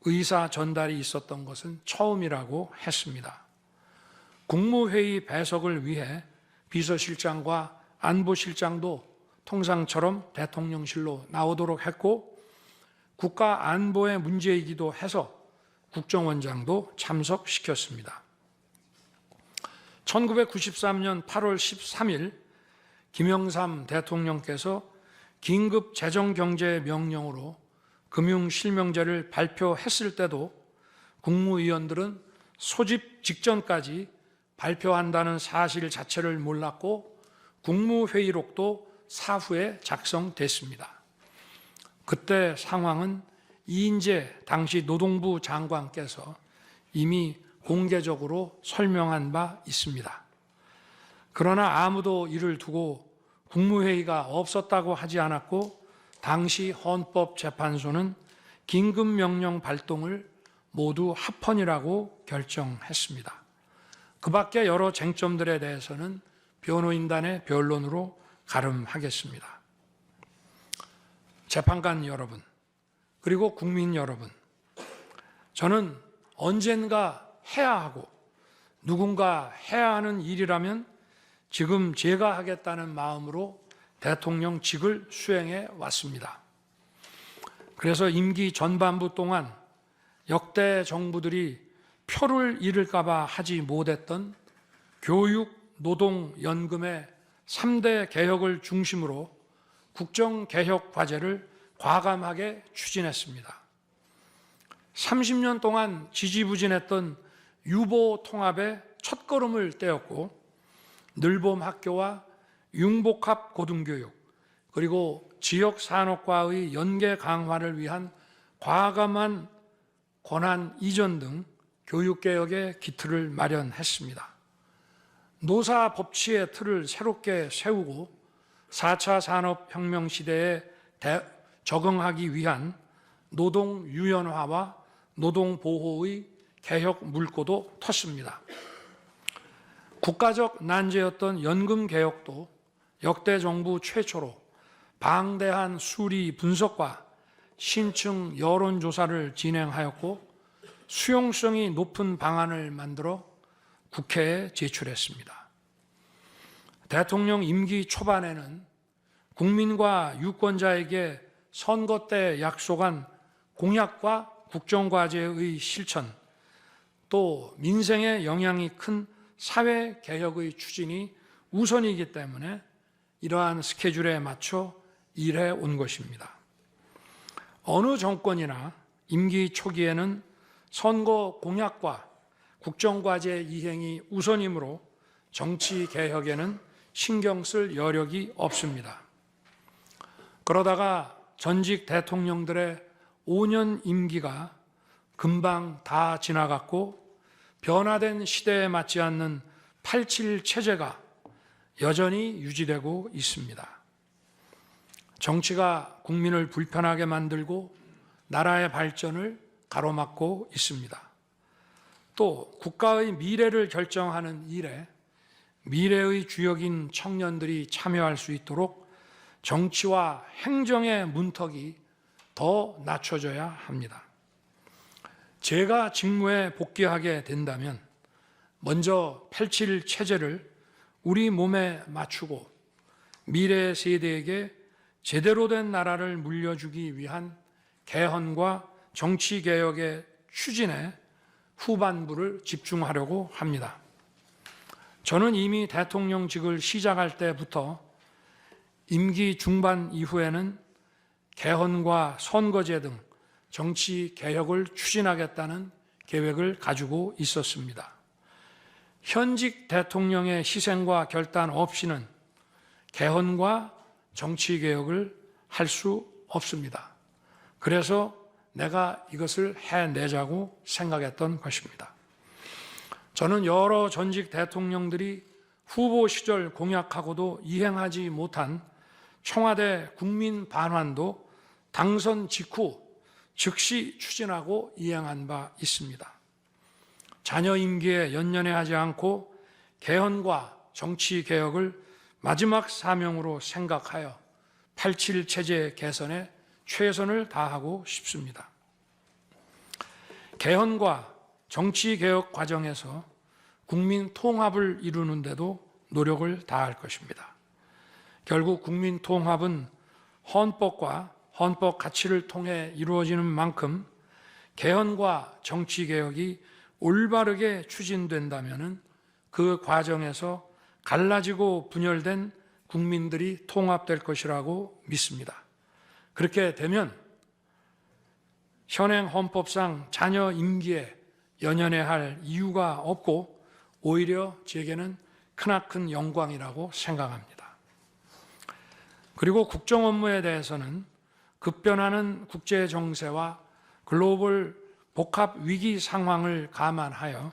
의사 전달이 있었던 것은 처음이라고 했습니다. 국무회의 배석을 위해 비서실장과 안보실장도 통상처럼 대통령실로 나오도록 했고 국가 안보의 문제이기도 해서 국정원장도 참석시켰습니다. 1993년 8월 13일 김영삼 대통령께서 긴급 재정경제명령으로 금융실명제를 발표했을 때도 국무위원들은 소집 직전까지 발표한다는 사실 자체를 몰랐고 국무회의록도 사후에 작성됐습니다. 그때 상황은 이인재 당시 노동부 장관께서 이미 공개적으로 설명한 바 있습니다. 그러나 아무도 이를 두고 국무회의가 없었다고 하지 않았고 당시 헌법재판소는 긴급명령 발동을 모두 합헌이라고 결정했습니다. 그 밖에 여러 쟁점들에 대해서는 변호인단의 변론으로 가름하겠습니다. 재판관 여러분, 그리고 국민 여러분, 저는 언젠가 해야 하고 누군가 해야 하는 일이라면 지금 제가 하겠다는 마음으로 대통령직을 수행해 왔습니다. 그래서 임기 전반부 동안 역대 정부들이 표를 잃을까 봐 하지 못했던 교육, 노동, 연금의 3대 개혁을 중심으로 국정개혁 과제를 과감하게 추진했습니다. 30년 동안 지지부진했던 유보 통합의 첫걸음을 떼었고 늘봄 학교와 융복합 고등교육, 그리고 지역 산업과의 연계 강화를 위한 과감한 권한 이전 등 교육개혁의 기틀을 마련했습니다. 노사 법치의 틀을 새롭게 세우고 4차 산업혁명 시대에 적응하기 위한 노동 유연화와 노동 보호의 개혁 물꼬도 텄습니다. 국가적 난제였던 연금 개혁도 역대 정부 최초로 방대한 수리 분석과 신층 여론조사를 진행하였고 수용성이 높은 방안을 만들어 국회에 제출했습니다. 대통령 임기 초반에는 국민과 유권자에게 선거 때 약속한 공약과 국정과제의 실천, 또 민생에 영향이 큰 사회개혁의 추진이 우선이기 때문에 이러한 스케줄에 맞춰 일해 온 것입니다. 어느 정권이나 임기 초기에는 선거 공약과 국정과제 이행이 우선이므로 정치개혁에는 신경 쓸 여력이 없습니다. 그러다가 전직 대통령들의 5년 임기가 금방 다 지나갔고 변화된 시대에 맞지 않는 87 체제가 여전히 유지되고 있습니다. 정치가 국민을 불편하게 만들고 나라의 발전을 가로막고 있습니다. 또 국가의 미래를 결정하는 일에 미래의 주역인 청년들이 참여할 수 있도록 정치와 행정의 문턱이 더 낮춰져야 합니다. 제가 직무에 복귀하게 된다면 먼저 87 체제를 우리 몸에 맞추고 미래 세대에게 제대로 된 나라를 물려주기 위한 개헌과 정치개혁의 추진에 후반부를 집중하려고 합니다. 저는 이미 대통령직을 시작할 때부터 임기 중반 이후에는 개헌과 선거제 등 정치개혁을 추진하겠다는 계획을 가지고 있었습니다. 현직 대통령의 희생과 결단 없이는 개헌과 정치개혁을 할 수 없습니다. 그래서 내가 이것을 해내자고 생각했던 것입니다. 저는 여러 전직 대통령들이 후보 시절 공약하고도 이행하지 못한 청와대 국민 반환도 당선 직후 즉시 추진하고 이행한 바 있습니다. 자녀 임기에 연연해하지 않고 개헌과 정치개혁을 마지막 사명으로 생각하여 87 체제 개선에 최선을 다하고 싶습니다. 개헌과 정치개혁 과정에서 국민 통합을 이루는 데도 노력을 다할 것입니다. 결국 국민 통합은 헌법과 헌법 가치를 통해 이루어지는 만큼 개헌과 정치개혁이 올바르게 추진된다면 그 과정에서 갈라지고 분열된 국민들이 통합될 것이라고 믿습니다. 그렇게 되면 현행 헌법상 자녀 임기에 연연해야 할 이유가 없고 오히려 제게는 크나큰 영광이라고 생각합니다. 그리고 국정 업무에 대해서는 급변하는 국제 정세와 글로벌 복합 위기 상황을 감안하여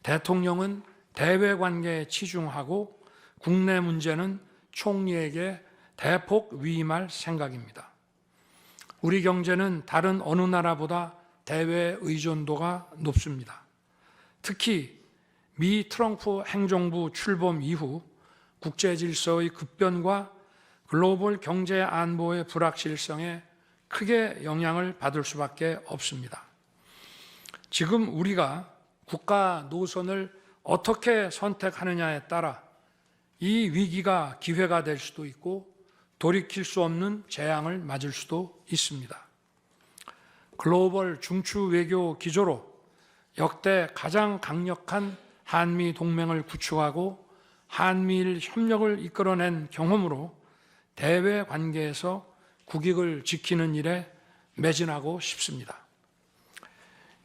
대통령은 대외 관계에 치중하고 국내 문제는 총리에게 대폭 위임할 생각입니다. 우리 경제는 다른 어느 나라보다 대외 의존도가 높습니다. 특히 미 트럼프 행정부 출범 이후 국제 질서의 급변과 글로벌 경제 안보의 불확실성에 크게 영향을 받을 수밖에 없습니다. 지금 우리가 국가 노선을 어떻게 선택하느냐에 따라 이 위기가 기회가 될 수도 있고 돌이킬 수 없는 재앙을 맞을 수도 있습니다. 글로벌 중추 외교 기조로 역대 가장 강력한 한미 동맹을 구축하고 한미일 협력을 이끌어낸 경험으로 대외 관계에서 국익을 지키는 일에 매진하고 싶습니다.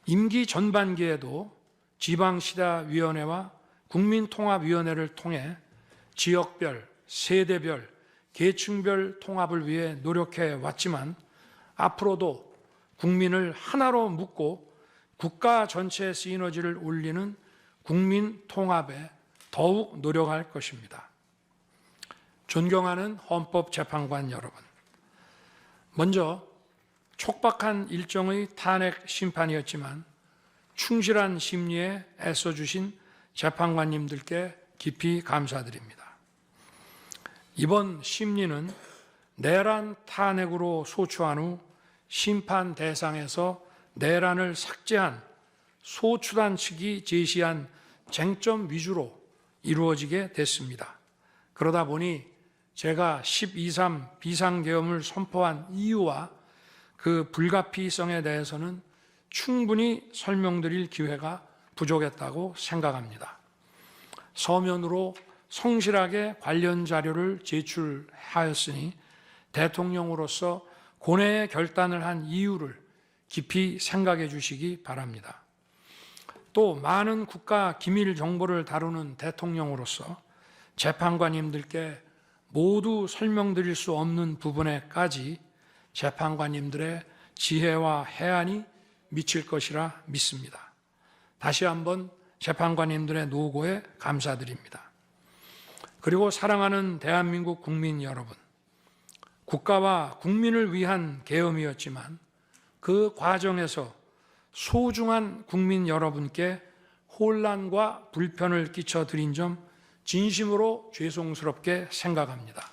임기 전반기에도 지방시다위원회와 국민통합위원회를 통해 지역별, 세대별, 계층별 통합을 위해 노력해 왔지만 앞으로도 국민을 하나로 묶고 국가 전체의 시너지를 올리는 국민 통합에 더욱 노력할 것입니다. 존경하는 헌법재판관 여러분, 먼저 촉박한 일정의 탄핵 심판이었지만 충실한 심리에 애써주신 재판관님들께 깊이 감사드립니다. 이번 심리는 내란 탄핵으로 소추한 후 심판 대상에서 내란을 삭제한 소추단 측이 제시한 쟁점 위주로 이루어지게 됐습니다. 그러다 보니 제가 12.3 비상계엄을 선포한 이유와 그 불가피성에 대해서는 충분히 설명드릴 기회가 부족했다고 생각합니다. 서면으로 성실하게 관련 자료를 제출하였으니 대통령으로서 고뇌의 결단을 한 이유를 깊이 생각해 주시기 바랍니다. 또 많은 국가 기밀 정보를 다루는 대통령으로서 재판관님들께 모두 설명드릴 수 없는 부분에까지 재판관님들의 지혜와 해안이 미칠 것이라 믿습니다. 다시 한번 재판관님들의 노고에 감사드립니다. 그리고 사랑하는 대한민국 국민 여러분, 국가와 국민을 위한 계엄이었지만 그 과정에서 소중한 국민 여러분께 혼란과 불편을 끼쳐드린 점 진심으로 죄송스럽게 생각합니다.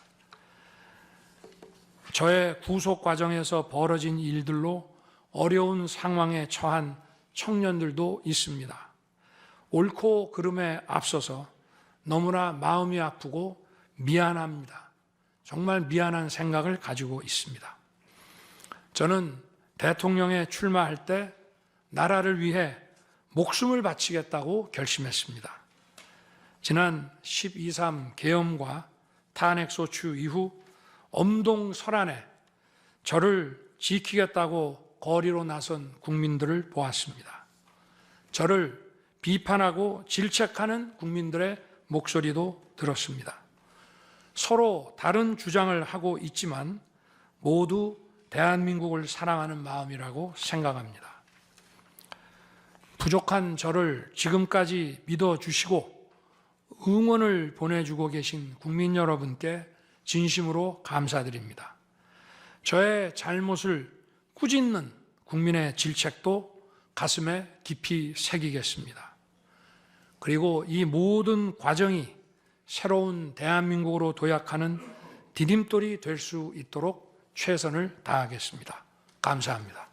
저의 구속 과정에서 벌어진 일들로 어려운 상황에 처한 청년들도 있습니다. 옳고 그름에 앞서서 너무나 마음이 아프고 미안합니다. 정말 미안한 생각을 가지고 있습니다. 저는 대통령에 출마할 때 나라를 위해 목숨을 바치겠다고 결심했습니다. 지난 12.3 계엄과 탄핵소추 이후 엄동설안에 저를 지키겠다고 거리로 나선 국민들을 보았습니다. 저를 비판하고 질책하는 국민들의 목소리도 들었습니다. 서로 다른 주장을 하고 있지만 모두 대한민국을 사랑하는 마음이라고 생각합니다. 부족한 저를 지금까지 믿어주시고 응원을 보내주고 계신 국민 여러분께 진심으로 감사드립니다. 저의 잘못을 꾸짖는 국민의 질책도 가슴에 깊이 새기겠습니다. 그리고 이 모든 과정이 새로운 대한민국으로 도약하는 디딤돌이 될 수 있도록 최선을 다하겠습니다. 감사합니다.